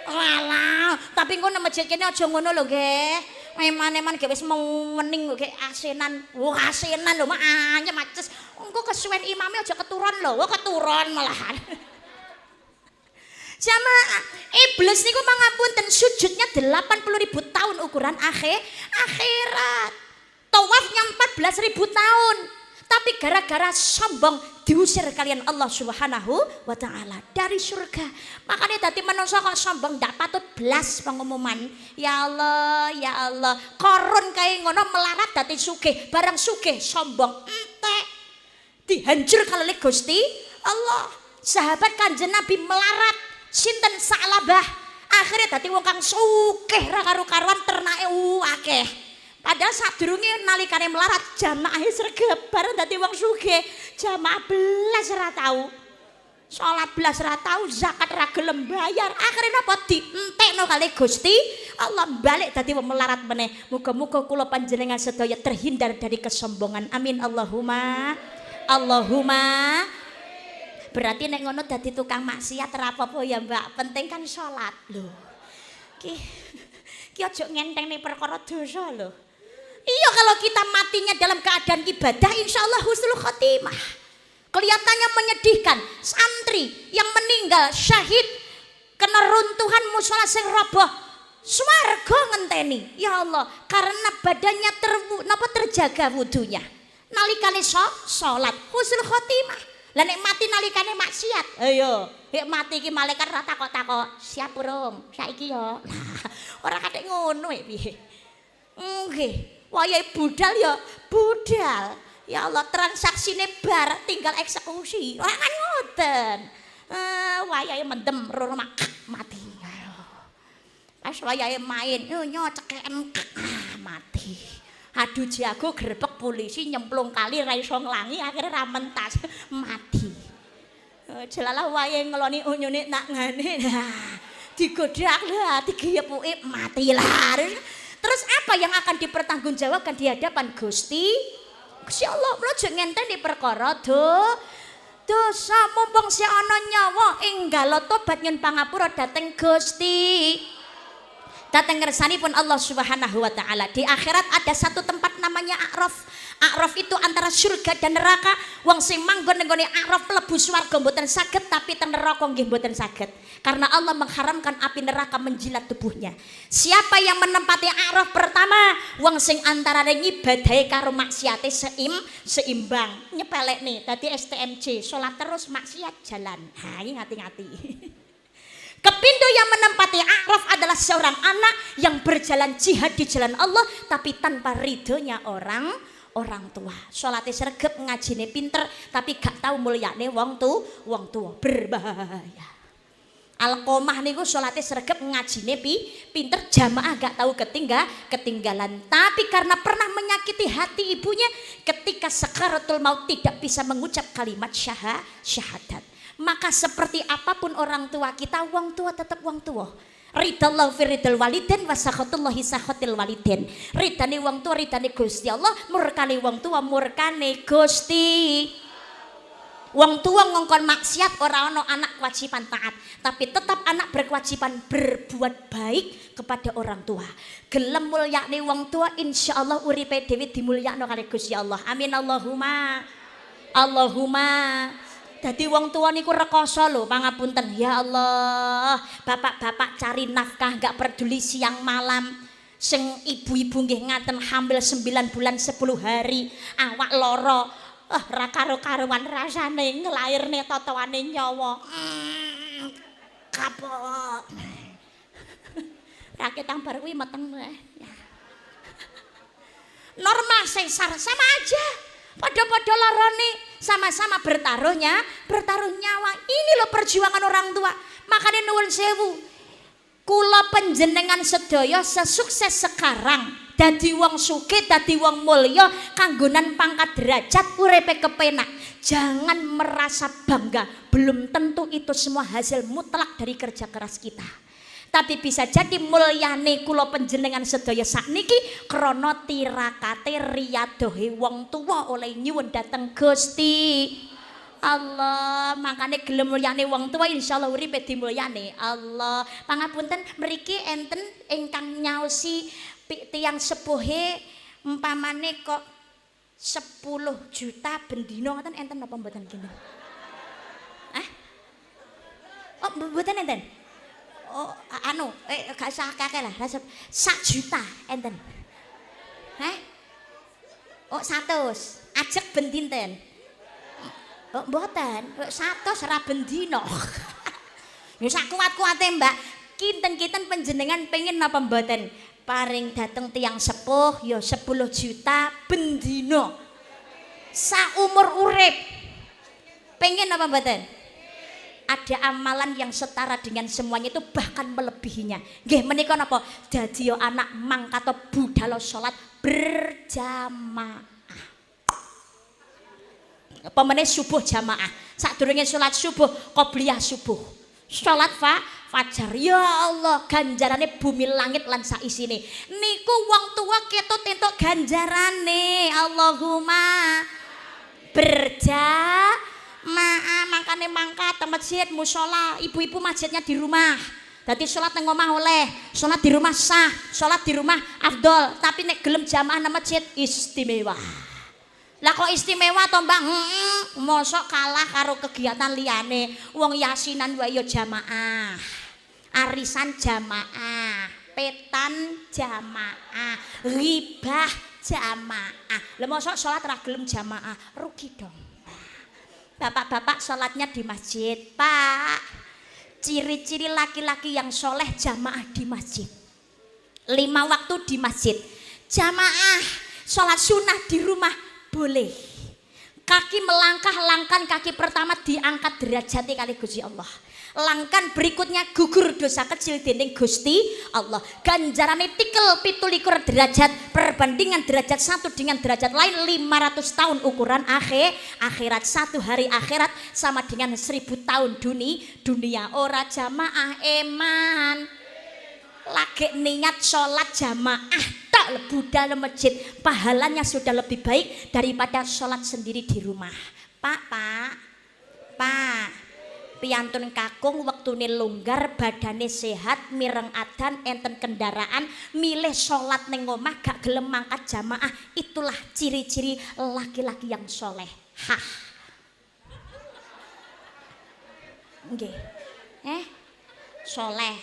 Walah, tapi engko nang masjid kene aja ngono lho nggih. Eman-eman ge wis mening kok asinan. Wah, asinan lho mak anyep aces. Engko kesuwen imame aja keturun lho. Wah, keturun malahan. Jamaah, iblis niku mangapunten sujudnya 80.000 tahun ukuran akhirat. Tawafnya 14.000 tahun. Tapi gara-gara sombong diusir kalian Allah Subhanahu wa taala dari surga. Makanya tadi manusia kok sombong ndak patut blas pengumuman. Ya Allah, korun kayak ngono melarat dadi sugih, barang sugih sombong entek. Dihancur kalih Gusti Allah. Sahabat Kanjeng Nabi melarat, sinten Sa'labah. Akhirnya dadi wong kang sugih ra karo-karuan ternake akeh. Padahal sadurunge nalikane melarat jamaah sregebar dadi wong sugih, jamaah belas ora tau. Salat belas ora tau, zakat ra gelem bayar. Akhirnya napa dientekno kali Gusti Allah balik dadi wong melarat meneh. Muga-muga kula panjenengan sedaya terhindar dari kesombongan. Amin Allahumma. Berarti nek ngono dadi tukang maksiat ora apa-apa ya, Mbak. Penting kan salat lho. Ki aja ngentengne perkara dosa lho. Iya, kalau kita matinya dalam keadaan ibadah, insya Allah husnul khotimah. Kelihatannya menyedihkan. Santri yang meninggal syahid kena runtuhan musola sing roboh, swarga ngenteni. Ya Allah, karena badannya terjaga wudunya. Nalikane salat husnul khotimah. Lah nek mati nalikane maksiat, ayo, nek mati iki malaikat ora takok-takok, siap urung? Saiki yo. Ora kathek ngono piye. Nggih. Wayahe budal ya budal. Ya Allah, transaksine bar tinggal eksekusi. Ora kan ngoten. Wayahe mendem roro mati. Pas wayahe main, nyoceken mati. Adu jago grebek polisi nyemplung kali ra iso nglangi akhire ra mentas mati. Jelalah wayahe ngeloni unyune nak ngene. Digodak lah, digeyepuke mati lah. Terus apa yang akan dipertanggungjawabkan di hadapan Gusti Allah? Mula aja ngenteni perkara dosa mumpung si ana nyawa enggal tobat nyun pangapura dhateng Gusti. Datang ngersanipun Allah Subhanahu wa taala. Di akhirat ada satu tempat namanya A'raf. A'raf itu antara surga dan neraka. Wong sing manggon nggone A'raf mlebu swarga mboten saged, tapi ten neraka nggih mboten saged. Karena Allah mengharamkan api neraka menjilat tubuhnya. Siapa yang menempati A'raf pertama? Wong sing antarane ngibadahe karo maksiate seimbang. Nyepelek nih, dadi STMJ, salat terus maksiat jalan. Ha, iki ngati-ngati. Kepindo yang menempati A'raf adalah seorang anak yang berjalan jihad di jalan Allah tapi tanpa ridhonya orang tua. Salate sregep, ngajine pinter tapi gak tahu mulyane wong tua. Berbahaya. Alqomah niku salate sregep, ngajine pinter, jamaah gak tahu ketinggalan. Tapi karena pernah menyakiti hati ibunya ketika sakaratul maut tidak bisa mengucap kalimat syahadat. Maka seperti apapun orang tua kita, wong tua tetap wong tua. Ridallahu fi ridal waliden wa sakhatullahi sakhatil waliden. Ridane wong tua ridane Gusti Allah, murkane wong tua murkane Gusti. Wong tua ngongkon maksiat ora ana anak kewajiban taat, tapi tetap anak berkewajiban berbuat baik kepada orang tua. Gelem mulyakne wong tua, insyaallah uripe dhewe dimulyakno kali Gusti Allah. Amin Allahumma. Dadi wong tua niku rekoso lho, pangapunten. Ya Allah, bapak-bapak cari nafkah gak peduli siang malam. Sing ibu-ibu nggih ngaten hamil 9 bulan 10 hari, awak loro. Ra karo-karuan rasane nglairne totoane nyawa. Kapok. Rakyat tambar kuwi meteng. Normal sesar sama aja. Pada-pada larone sama-sama bertaruh nyawa. Ini loh perjuangan orang tua. Makanya nuwun sewu, kula panjenengan sedaya sesukses sekarang dadi wong sugih, dadi wong mulya, kanggonan pangkat derajat, uripe kepenak. Jangan merasa bangga, belum tentu itu semua hasil mutlak dari kerja keras kita. Tapi bisa jadi mulyane kula panjenengan sedaya sakniki krana tirakate riyadohe wong tuwa oleh nyuwun dhateng Gusti Allah. Makane gelem mulyane wong tuwa insyaallah uripe dimulyane Allah. Pangapunten mriki enten ingkang nyaosi tiyang sepuhe umpamane kok 10 juta bendina ngoten enten napa mboten kinten? Oh mboten enten. Oh gak usah akeh lah. 1 juta enten. Oh 100. Ajeg ben dinten. Oh mboten, 100 ora bendina. Ya sak kuat-kuate Mbak. Kinten-kinten panjenengan pengen napa mboten? Paring dateng tiang sepuh ya 10 juta bendina saumur urip. Pengen apa mboten? Ada amalan yang setara dengan semuanya itu, bahkan melebihinya. Nggih menika napa? Dadi ya anak mangkata budal salat berjamaah. Apa meneh subuh jamaah. Sadurunge salat subuh qobliyah subuh. Salat fajar, ya Allah, ganjarane bumi langit lan saisine. Niku wong tua ketut entuk ganjarane. Allahumma berjamaah. Makane mangkat te masjid mushola, ibu-ibu masjidnya di rumah. Dadi salat nang omah oleh, salat di rumah sah, salat di rumah afdol. Tapi nek gelem jamaah nang masjid istimewa. Lah kok istimewa to Mbak? Mosok kalah karo kegiatan liyane. Wong yasinan wae ya jamaah. Arisan jamaah, petan jamaah, ghibah jamaah. Lah mosok salat ra gelem jamaah, rugi dong. Bapak-bapak salatnya di masjid, Pak. Ciri-ciri laki-laki yang soleh jamaah di masjid. 5 waktu di masjid. Jamaah, salat sunnah di rumah boleh. Kaki melangkah, langkan kaki pertama diangkat derajatnya kali Gusti Allah. Langkan berikutnya gugur dosa kecil dening Gusti Allah. Ganjarane tikel 17 derajat, perbandingan derajat satu dengan derajat lain 500 tahun ukuran akhirat. 1 hari akhirat sama dengan 1000 tahun dunia. Ora jamaah eman. Lagi niat sholat jamaah tak budal masjid, pahalanya sudah lebih baik daripada sholat sendiri di rumah. Pak, piantun kakung wektune longgar, badane sehat, mireng adan, enten kendaraan, milih sholat ning omah gak gelem mangkat jamaah. Itulah ciri-ciri laki-laki yang soleh. Nggih. Soleh.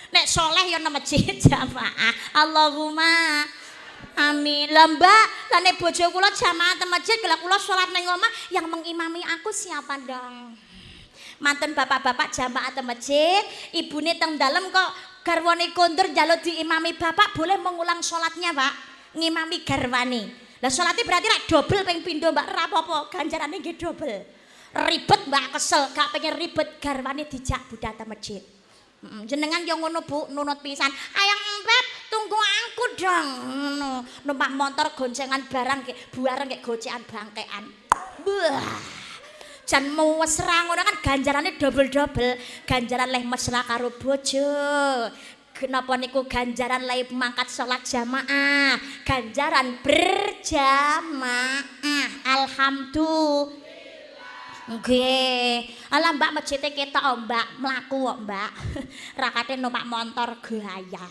Nek soleh ya nang masjid jamaah. Allahumma amin. Lah Mbak, lah nek bojo kula jamaah teng masjid, lah kula salat ning omah, yang mengimami aku siapa dong? Manten bapak-bapak jamaah teng masjid, ibune teng dalem kok garwane kondur njaluk diimami bapak, boleh mengulang salatnya, Pak. Ngimami garwane. Lah salatnya berarti rek double ping pindho, Mbak. Ora apa-apa, ganjarane nggih double. Ribet Mbak, kesel, gak pengen ribet, garwane dijak budal teng masjid. Jenengan yo ngono Bu, nunut pisan. Ayang Empet, tunggu aku dong. Numpak motor goncengan barang buareng kek gocekan bangkean. Wah. Jan mesra ngono kan ganjarane double-double. Ganjaran leh mesra karo bojo. Kenapa niku ganjaran leh mangkat salat jamaah, ganjaran berjamaah. Alhamdulillah. Nggih. Alah Mbak masjide ketok Mbak, mlaku kok Mbak. Rakate numpak motor gaya.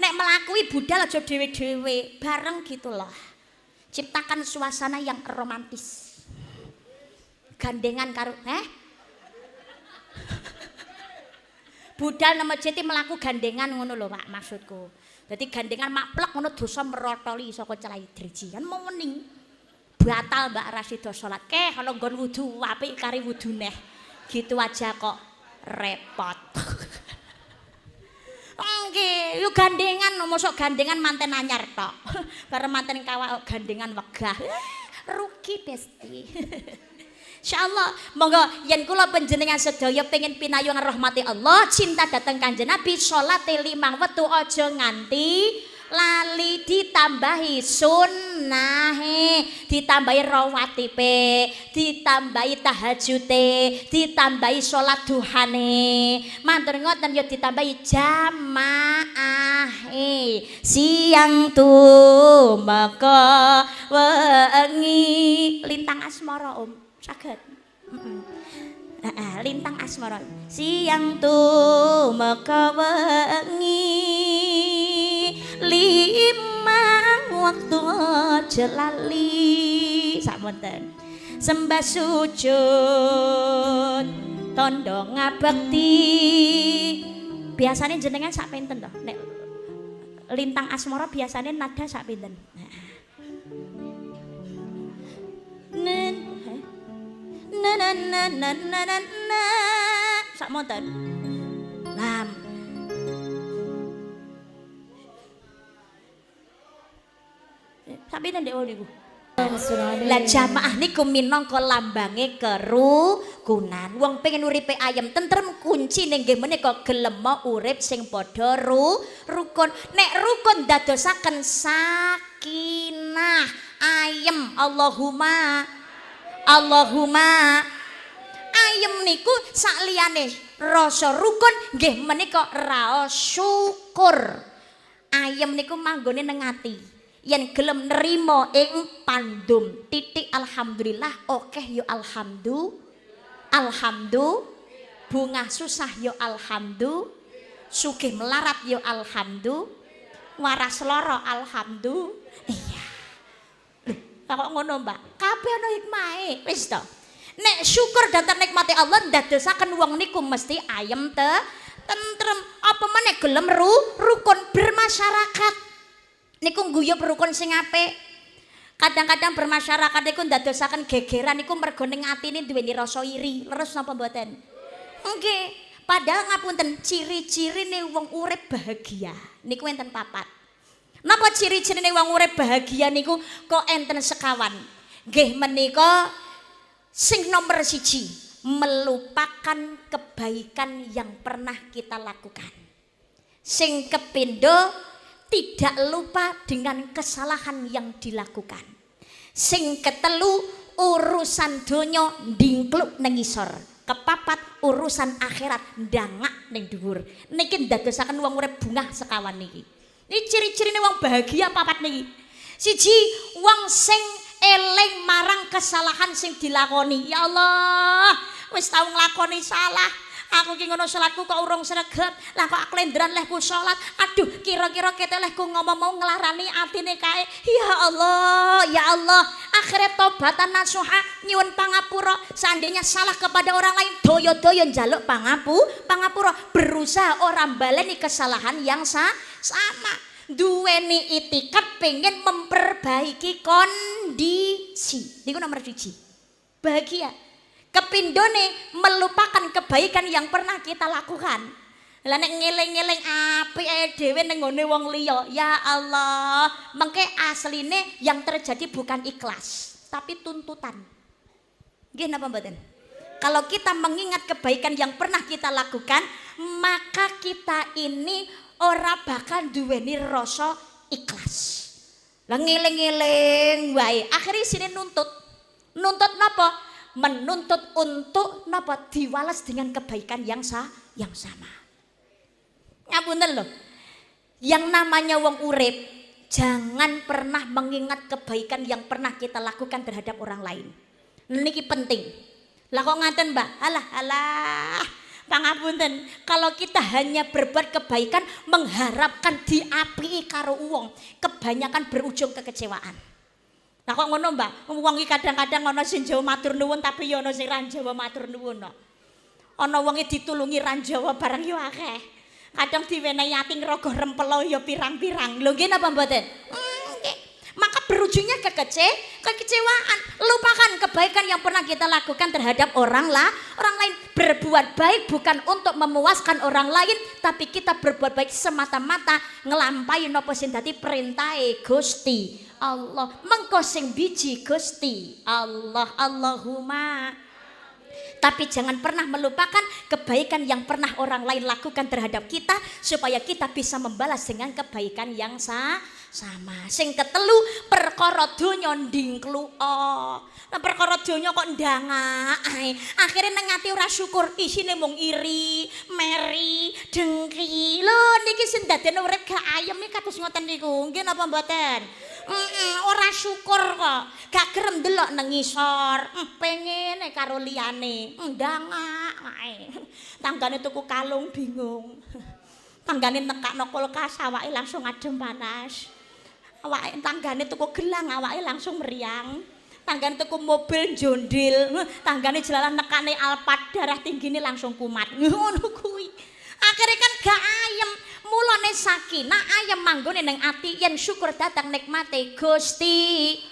Nek mlakui budal aja dhewe-dhewe, bareng gitu loh. Ciptakan suasana yang romantis. Gandengan karo budal nang masjid mlaku gandengan ngono lho Pak maksudku. Dadi gandengan maplek ngono dosa merotoli saka celai driji kan mau wening. Batal Mbak Rasido salat ana nggon wudu apik kari wudune. Gitu aja kok repot. Nggih, yo gandengan mosok gandengan manten anyar tok. Bareng manten kawak gandengan wegah. Rugi Besti. Insyaallah monggo yen kula panjenengan sedaya pengen pinayungan rahmati Allah, cinta dateng Kanjeng Nabi, salat 5 wektu aja nganti lali, ditambahi sunnahe, ditambahi rawatibe, ditambahi tahajute, ditambahi salat duhane. Matur ngoten ya ditambahi jamaahe. Siang tumeka wengi lintang asmara Om. Saged. Lintang asmara. Siang tumeka wengi 5 waktu aja lali. Samonten. Sembah sujud tondo ngabekti. Biasanya jenengan sak pinten to? Nek lintang asmara biasanya nada sak pinten? Na sak monten. Nah. Sapi ndek niku. Lah jamaah niku minangka lambange kerukunan. Wong pengen uripe ayem tentrem kuncine nggih menika gelem urip sing padha rukun. Nek rukun dadosaken sakinah, ayem. Allahumma ayem niku sakliyane rasa rukun nggih menika raos syukur. Ayem niku manggone nang ati. Yen gelem nerima ing pandum titik alhamdulillah okeh yo alhamdulillah bungah susah yo alhamdulillah sugih melarat yo alhamdulillah waras lara alhamdulillah. Iya kok ngono Mbak, kabeh ana hikmahe wis to. Nek syukur dhateng nikmate Allah ndadosaken wong niku mesti ayem tentrem apa meneh gelem rukun bermasyarakat niku guyub rukun sing apik. Kadang-kadang bermasyarakat niku ndadosaken gegeran niku mergo ning atine duweni rasa iri, leres napa mboten? Nggih, padahal ngapunten ciri-cirine wong urip bahagia niku enten 4. Napa ciri-cirine wong urip bahagia niku kok enten sekawan? Nggih menika sing nomor 1 melupakan kebaikan yang pernah kita lakukan. Sing kepindho tidak lupa dengan kesalahan yang dilakukan. Sing ketelu urusan donya ndingkluk nang isor. Kepapat urusan akhirat ndangak ning dhuwur. Niki ndadosaken wong urip bungah sekawan niki. Ini ciri-cirine wong bahagia 4 niki. 1 wong sing eling marang kesalahan sing dilakoni. Ya Allah, wis tau nglakoni salah. Aku ki ngono salatku kok urung sregep. Lah kok aklendran lehku salat. Aduh, kira-kira kete lehku ngomong mau nglarani atine kae. Ya Allah, akhirnya tobatan nasuha nyuwun pangapura. Seandainya salah kepada orang lain, doyo-doyo njaluk pangapura. Berusaha orang baleni kesalahan yang sama. Duweni itikat pengen memperbaiki kondisi. Niku nomor 1. Bahagia. Kepindone melupakan kebaikan yang pernah kita lakukan. Lah nek ngeling-ngeling apike dhewe ning ngone wong liya, ya Allah, mengke asline yang terjadi bukan ikhlas, tapi tuntutan. Nggih napa mboten? Kalau kita mengingat kebaikan yang pernah kita lakukan, maka kita ini ora bakal duweni rasa ikhlas. Lah ngeling-ngeling wae, akhirnya sini nuntut. Nuntut napa? Menuntut untuk napa diwales dengan kebaikan yang sama. Ngapunten lho. Yang namanya wong urip jangan pernah mengingat kebaikan yang pernah kita lakukan terhadap orang lain. Niki penting. Lah kok ngaten, Mbak? Alah. Pangapunten, kalau kita hanya berbuat kebaikan mengharapkan diapii karo wong, kebanyakan berujung kekecewaan. Nah kok ngono Mbak, wong iki kadang-kadang ana sing Jawa matur nuwun tapi ya ana sing ra Jawa matur nuwun kok. Ana wong ditulungi ra Jawa barang yo akeh. Kadang diwenehi ati ngrogoh rempelo ya pirang-pirang. Lho nggih napa mboten? Nggih. Maka berujungnya kekecewaan. Lupakan kebaikan yang pernah kita lakukan terhadap orang lain. Berbuat baik bukan untuk memuaskan orang lain, tapi kita berbuat baik semata-mata ngelampahi napa sing dadi perintahe Gusti Allah. Mengko sing biji Gusti Allah. Allahumma. Tapi jangan pernah melupakan kebaikan yang pernah orang lain lakukan terhadap kita supaya kita bisa membalas dengan kebaikan yang sama. Sing ketelu perkara donya ndingkluo. Lah perkara donya kok ndangak ae. Akhire nang ati ora syukur, isine mung iri, meri, dengki. Lho niki sing dadene urip gak ayem iki kados ngoten niku. Nggih napa mboten? Ora syukur kok. Gak gerem delok nang ngisor. Pengene karo liyane. Ndangak ae. Tanggane tuku kalung bingung. Tanggane nekakno kulkas awake langsung adem panas. Awake tanggane tuku gelang awake langsung meriang. Tanggane tuku mobil jondil. Tanggane jelalan nekane Alphard darah tinggine langsung kumat. Ngono kuwi. Akhire kan gak ayem. Mulane sakinah ayem manggone ning ati yen syukur datang nikmate Gusti.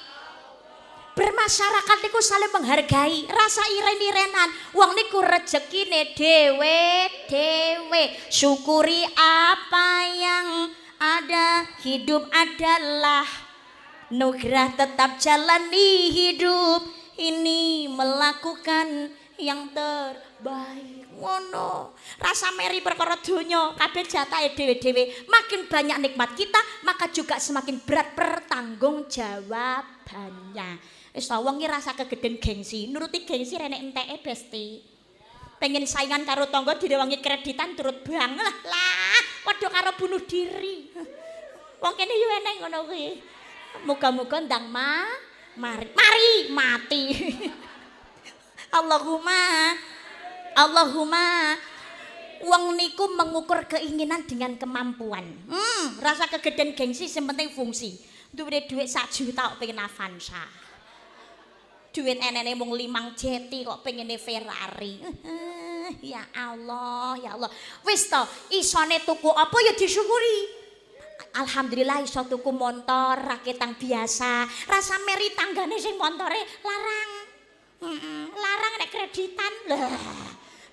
Bermasyarakat niku saling menghargai, rasa iren-irenan. Wong niku rezekine dhewe-dhewe. Syukuri apa yang ada, hidup adalah nugrah, tetap jalani hidup ini melakukan yang terbaik. Ngono. Rasa meri perkara donya kabeh jatahe dhewe-dhewe. Makin banyak nikmat kita, maka juga semakin berat pertanggungjawabannya. Wis wong iki rasa kegeden gengsi, nuruti gengsi renek enteke Besti. Pengen saingan karo tangga direwangi kreditan turut bang. Lah, padha karo bunuh diri. Wong kene yo eneng ngono kuwi. Muga-muga ndang mari mati. Allahumma. Wong niku mengukur keinginan dengan kemampuan. Rasa kegeden gengsi sing penting fungsi. Duwe dhuwit 1 juta kok pengen Avanza. Duit enene mung 5 jeti kok pengene Ferrari. Ya Allah, ya Allah. Wis to, isone tuku apa ya disyukuri. Alhamdulillah iso tuku motor raketang biasa. Rasa meri tanggane sing montore larang. Larang nek kreditan. Lah,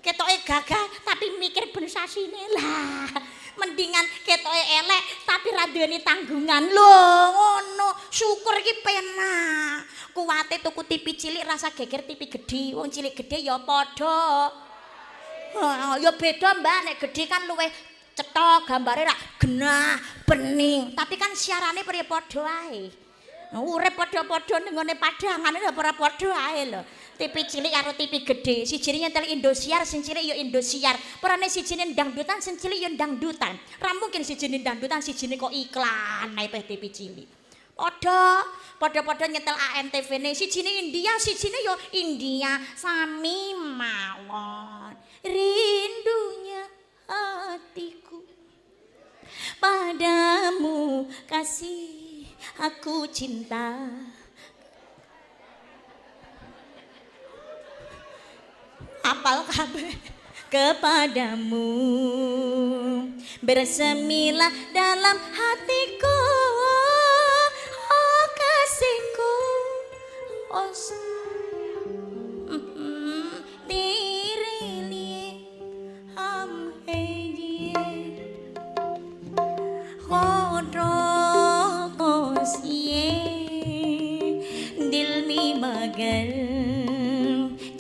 ketoke gagah tapi mikir ben sasine. Lah, mendingan ketoke elek tapi ra duweni tanggungan. Lho, ngono. Syukur iki penak. Kuwate tuku TV cilik rasa geger TV gedhi. Wong cilik gedhe ya padha. Ya beda Mbak, nek gedhe kan luwih cetha gambare ra genah, bening. Tapi kan siarane padha ae. Urip padha-padha ning ngene padangane lho ora padha ae lho. TV cilik karo TV gedhe. Sijine nyetel Indosiar, sing cilik ya Indosiar. Perane sijine dangdutan, sing cilik ya dangdutan. Ra mungkin sijine dangdutan, sijine kok iklan ae TV cilik. Padha-padha nyetel ANTV-ne, sijine India, sijine yo India, sami mawon. Rindunya hatiku padamu kasih, aku cinta. Apal kabeh kepadamu, bersemilah dalam hatiku. Kasihku, oh तेरे लिए हम हैं ये होठों से दिल में मगर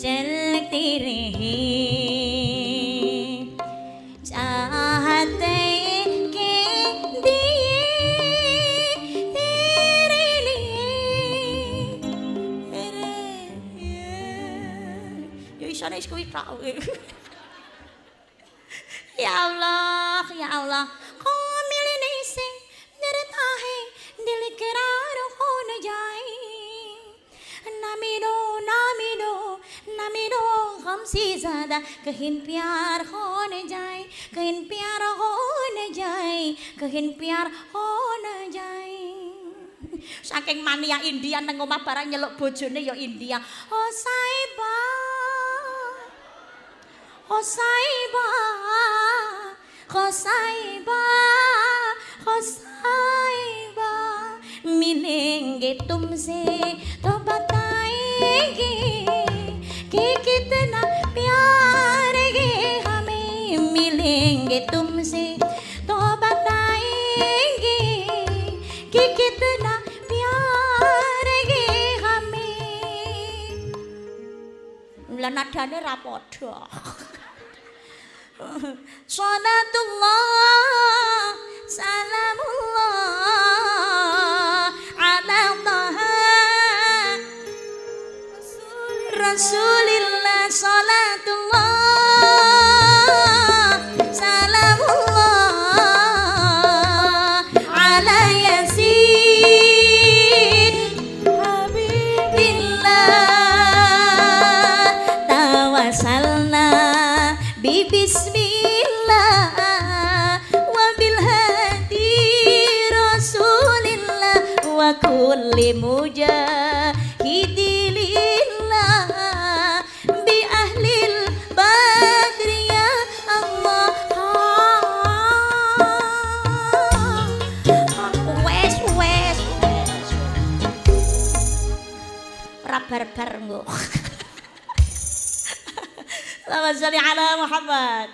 चलते रहे चाहते Ya Allah, ya Allah. Kau मिलने से डरता है दिल करार हो न जाए. ना मिलो हमसे ज़्यादा कहीं प्यार हो न जाए, कहीं प्यार हो न जाए, कहीं प्यार हो न जाए. Saking mania India nang omah barang nyeluk bojone ya India. Oh Saiba, oh Saiba, oh Saiba, oh Saiba, मिलेंगे तुमसे तो बताएंगे कि कितना प्यार है हमें. मिलेंगे तुमसे तो बताएंगे कि कितना प्यार Lah nadane ra padha. Salatullah salamullah ala taha Rasulillah salatullah salamullah ala yasin habibillah tawasalna bismillah wa bil hadi rasulillah wa kulli mujahidilillah bi ahlil badri ya Allah. Wes ora barbar engko. Allahumma sholli ala Muhammad.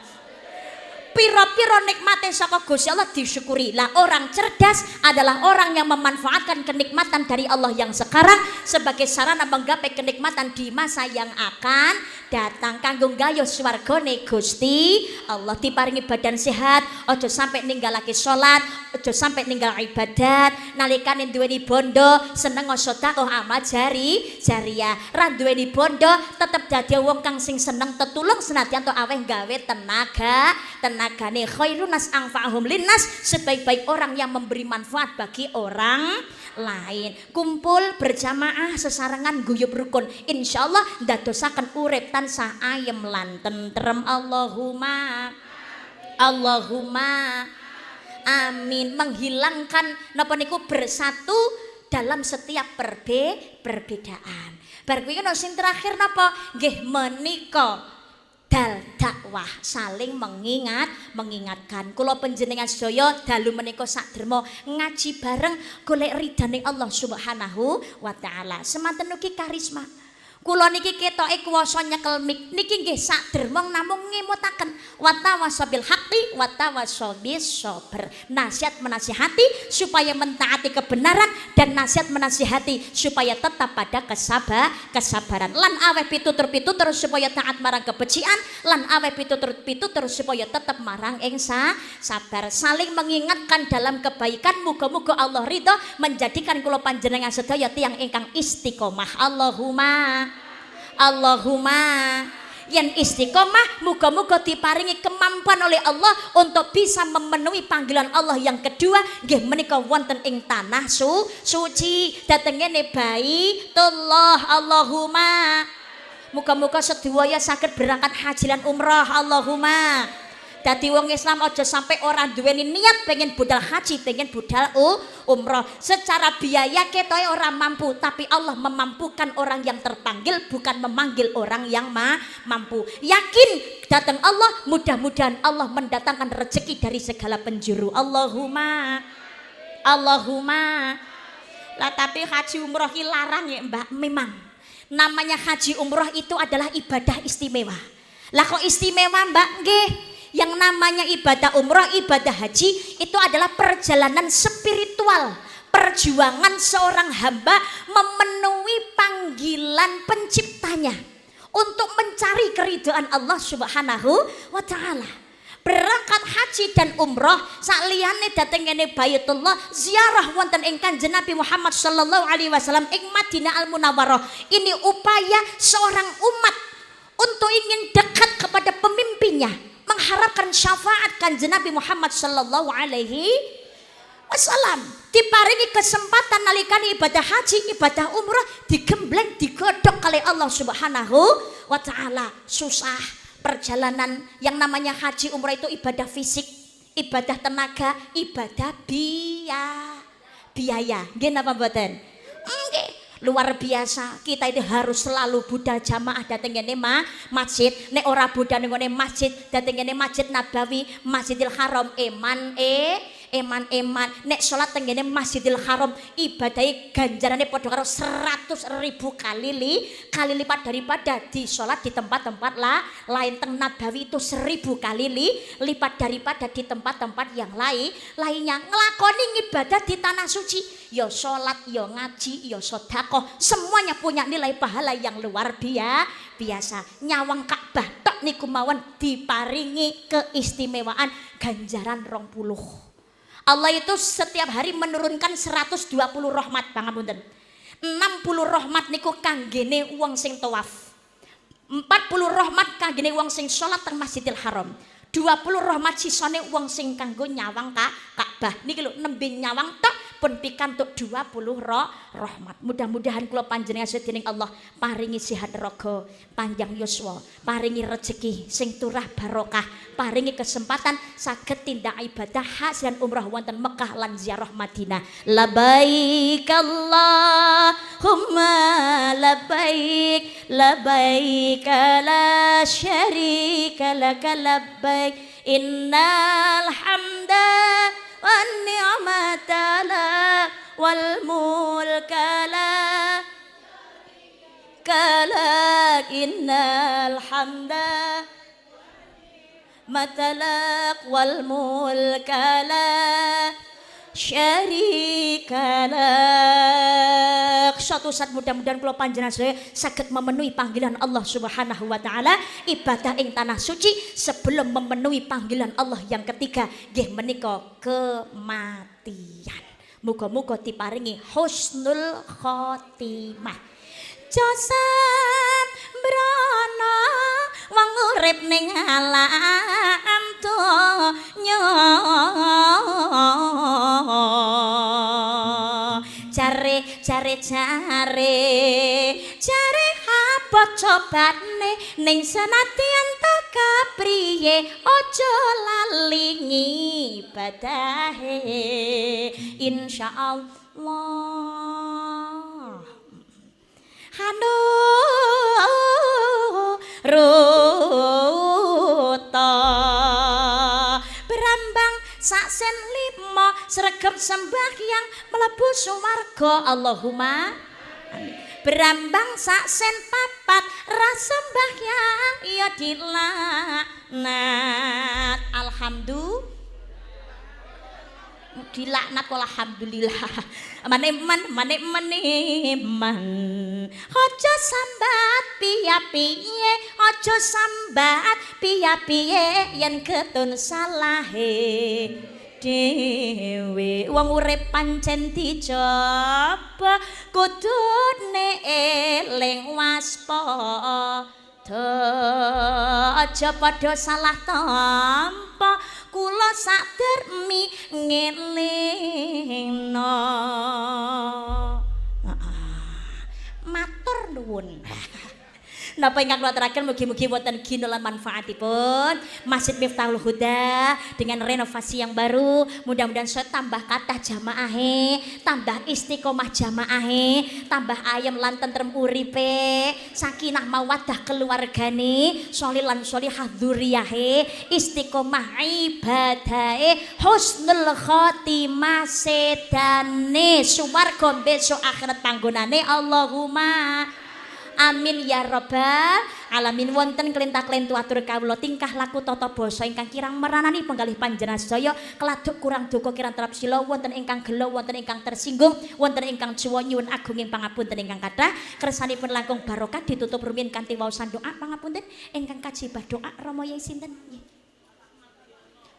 Piro-piro nikmate saka Gusti Allah disyukuri. Lah orang cerdas adalah orang yang memanfaatkan kenikmatan dari Allah yang sekarang sebagai sarana menggapai kenikmatan di masa yang akan datang. Kanggo gayuh swargane Gusti Allah, diparingi badan sehat, aja sampai ninggalake salat, aja sampai ninggal ibadat, nalikane duweni bondo seneng sedekah amal jariah. Ra duweni bondo tetep dadi wong kang sing seneng tetulung senadyan to aweh gawe tenagane. Khairun nas anfa'uhum linnas, sebaik-baik orang yang memberi manfaat bagi orang lain. Kumpul berjamaah sesarengan guyub rukun insyaallah ndadosaken urip tansah ayem lan tentrem. Allahumma amin. Menghilangkan napa niku bersatu dalam setiap perbedaan. Bar kuwi ana sing terakhir napa? Nggih menika dal dakwah saling mengingatkan. Kula panjenengan sedaya dalu menika sakderma ngaji bareng golek ridane Allah Subhanahu wa taala. Semanten ugi karisma. Kula niki ketoke kuwasa nyekel mik niki nggih sakderma namung ngemutaken wa tawasabil haqqi wa tawasabis sabr. Nasihat menasihati supaya mentaati kebenaran dan nasihat menasihati supaya tetap pada kesabaran. Lan aweh pitutur supaya taat marang kebecikan, lan aweh pitutur supaya tetap marang ing sabar. Saling mengingatkan dalam kebaikan, muga-muga Allah ridha menjadikan kula panjenengan sedaya tiyang ingkang istiqomah. Allahumma yen istiqomah muga-muga diparingi kemampuan oleh Allah untuk bisa memenuhi panggilan Allah yang kedua nggih menika wonten ing tanah suci datengene Baitullah. Allahumma muga-muga sedaya saged berangkat haji lan umrah. Allahumma dadi wong Islam aja sampai orang duweni niat pengen budal haji, pengen budal umroh. Secara biaya ketoke orang mampu, tapi Allah memampukan orang yang terpanggil, bukan memanggil orang yang mampu. Yakin datang Allah, mudah-mudahan Allah mendatangkan rezeki dari segala penjuru. Allahumma lah tapi haji umroh ki larang ya Mbak. Memang namanya haji umroh itu adalah ibadah istimewa. Lah kok istimewa Mbak? Nggih, yang namanya ibadah umroh, ibadah haji itu adalah perjalanan spiritual, perjuangan seorang hamba memenuhi panggilan penciptanya untuk mencari keridhaan Allah Subhanahu wa taala. Berangkat haji dan umroh saliyane dateng kene Baitullah, ziarah wonten ing Kanjeng Nabi Muhammad sallallahu alaihi wasallam ing Madinah Al Munawwarah. Ini upaya seorang umat untuk ingin dekat kepada pemimpinnya, mengharapkan syafaat Kanjeng Nabi Muhammad sallallahu alaihi wasallam. Diparingi kesempatan nalikane ibadah haji, ibadah umrah digembleng digodhog kali Allah Subhanahu wa taala. Susah perjalanan yang namanya haji umrah itu ibadah fisik, ibadah tenaga, ibadah biaya. Nggih napa mboten? Nggih. Luar biasa, kita itu harus selalu budal jamaah dateng ngene masjid. Nek ora budal ngene masjid dateng ngene Masjid Nabawi, Masjidil Haram eman-eman nek salat tenggene Masjidil Haram ibadahe ganjarane padha karo 100.000 kali lipat daripada di salat di tempat-tempat lain. Teng Nabawi itu 1000 kali lipat daripada di tempat-tempat yang lainnya. Ngelakoni ibadah di tanah suci ya salat ya ngaji ya sedekah semuanya punya nilai pahala yang luar biasa. Nyawang Ka'bah tok niku mawon diparingi keistimewaan ganjaran 20. Allah itu setiap hari menurunkan 120 rahmat pangapunten. 60 rahmat niku kanggene wong sing tawaf. 40 rahmat kanggene wong sing salat teng Masjidil Haram. 20 rahmat sisane wong sing kanggo nyawang Ka'bah. Niki lho nembe nyawang tok pun pikantuk 20 rahmat. Mudah-mudahan kula panjenengan sedening Allah paringi sehat raga, panjang yuswa, paringi rezeki sing turah barokah, paringi kesempatan saged tindak ibadah haji dan umrah wonten Mekah lan ziarah Madinah. Labbaik Allahumma labbaik, labbaik la syarika lak labbaik, innal hamda wan ni'mata lak wal mulka lak kalak, innal hamda matalak wal mulka lak syarikalak. Suatu saat mudah-mudahan kula panjenengan saya saged memenuhi panggilan Allah Subhanahu wa taala ibadah ing tanah suci sebelum memenuhi panggilan Allah yang ketiga nggih menika kematian. Muga-muga diparingi husnul khotimah. Josam brana wong urip ning alam donya jare apa cobane ning senadyan to kapriye aja lali ngibadahe insyaallah. Hanu ruta berambang saksen 5 sregep sembahyang mlebu swarga Allahumma amin. Berambang saksen 4 rasa sembahyang ya dilaknat alhamdulillah dilaknat alhamdulillah manik man aja sambat piye aja sambat piye yen ketun salahe dhewe wong urip pancen dicoba kudune eling waspada aja padha salah tampa kula sadermi ngelingno matur nuwun. Napa ingkang kula aturaken mugi-mugi wonten gina lan manfaatipun Masjid Miftahul Huda dengan renovasi yang baru. Mudah-mudahan saya tambah kathah jamaahe, tambah istiqomah jamaahe, tambah ayem lan tentrem uripe, sakinah mawaddah keluargane, sholih lan sholihah dzurriyahe, istiqomah ibadahe, husnul khotimah sedane, swarga besok akhirat panggonane Allahumma amin ya rabbal alamin. Wonten kelintak-kelintu atur kawula tingkah laku tata basa ingkang kirang meranani penggalih panjenengan sedaya keladuk kurang duka kirang terap sila wonten ingkang gelo wonten ingkang tersinggung wonten ingkang jiwa nyuwun agunging pangapunten ingkang kathah kersanipun langkung barokah ditutup rumiyin kanthi waosan doa pangapunten ingkang kajibah doa Rama Yai sinten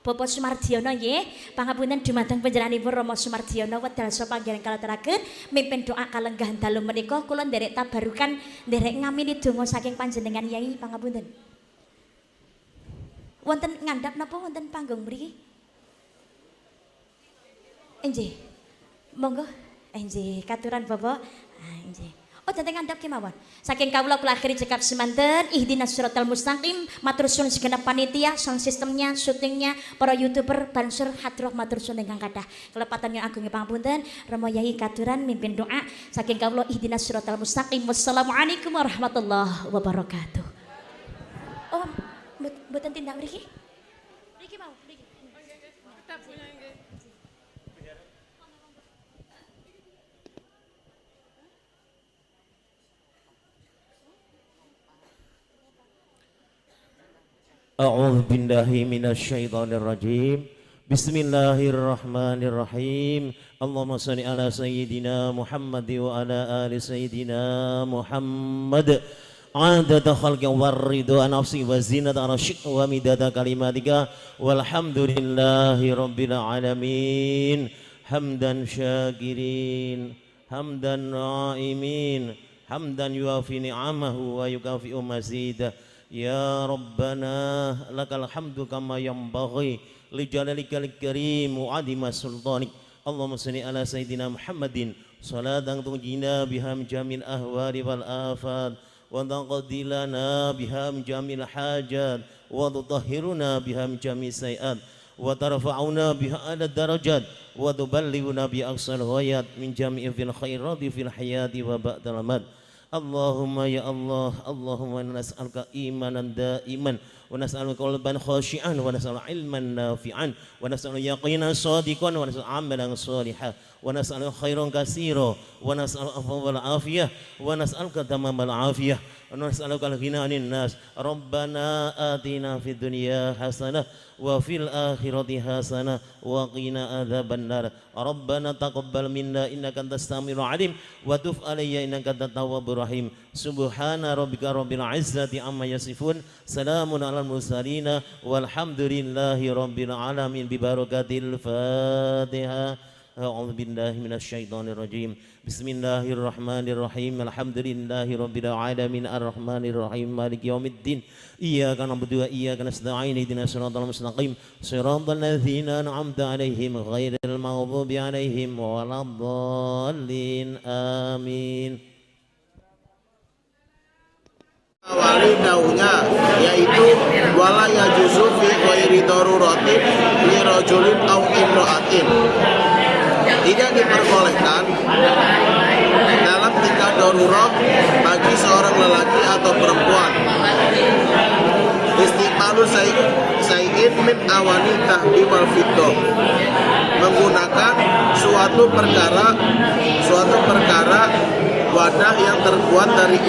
Bapak Sumardiono nggih, pangapunten dumateng panjenenganipun Rama Sumardiono wedal sapa panjenengan kalaturaken mimpin doa kalenggahan dalu menika kula nderek tabarukan nderek ngamini donga saking panjenengan Yai pangapunten. Wonten ngandhap napa wonten panggung mriki? Nggih. Monggo. Nggih, katuran Bapak. Nggih. Oh dateng ngandhap kemawon. Saking kawula kula akhiri cekap semanten ihdinas siratal mustaqim. Matur suwun segenap panitia, sound systemnya, syutingnya, para YouTuber, banser hadroh matur suwun ingkang kathah. Kelepatan yang agungnya pangapunten, Rama Yai katuran mimpin doa saking kawula ihdinas siratal mustaqim. Wassalamualaikum warahmatullahi wabarakatuh. Oh, mboten tindak mriki? Mriki mau, mriki. A'udzu billahi minasyaitonir rajim. Bismillahirrahmanirrahim. Allahumma shalli ala sayyidina Muhammad wa ala ali sayyidina Muhammad. Adada khalqi warridu nafsi wa zinata arsyik wa midada kalimatika walhamdulillahi rabbil alamin. Hamdan syakirin, hamdan na'imin, hamdan yuafi ni'amahu wa yukafi'u mazidah. Ya Rabbana lakal hamdu kama yanbaghi li jalalikal karim wa adima sultanik. Allahumma salli ala sayyidina Muhammadin salatan tunjina biha min jamil ahwali wal afat wa taqdi lana biha min jamil hajat wa tutahhiruna biha min jamil sayiat wa tarfa'una biha ala darajat wa tuballighuna bi aqsal ghayat min jami'il khairati fil hayati wa ba'dal mamat. Allahumma ya Allah, Allahumma nas'aluka imanan daiman wa nas'aluka qalban khashi'an wa nas'aluka ilman nafi'an wa nas'aluka yaqinan shadiqan wa nas'aluka amalan shalihan wa nas'aluka khairan katsira wa nas'aluka afwa wal afiyah wa nas'aluka tamamal afiyah wa nas'aluka al-ghina 'anil nas. Rabbana atina fid dunya hasanah wa fil akhirati hasanah wa qina adzabannar. Rabbana taqabbal minna innaka antas samiul alim wa tub alayya innaka antat tawwabur rahim. Subhana rabbika rabbil izzati amma yasifun, salamun alal mursalin walhamdulillahi rabbil alamin. Bi barakatil Fatihah. A'udzu billahi minasyaitonir rajim. Bismillahirrahmanirrahim. Alhamdulillahi rabbil alamin arrahmanir rahim maliki yaumiddin. Iyyaka na'budu wa iyyaka nasta'in ihdinas siratal mustaqim siratal ladzina an'amta 'alaihim ghairil maghdubi 'alaihim waladdallin. Amin. Awali daunya yaitu wala yajuzu fi ghairi daruratin li rajulin aw imra'atin. Tidak diperbolehkan dalam tingkah darurat bagi seorang lelaki atau perempuan istiqbalu sayyid min awani tahdi wal fiddah, menggunakan suatu perkara wadah yang terbuat dari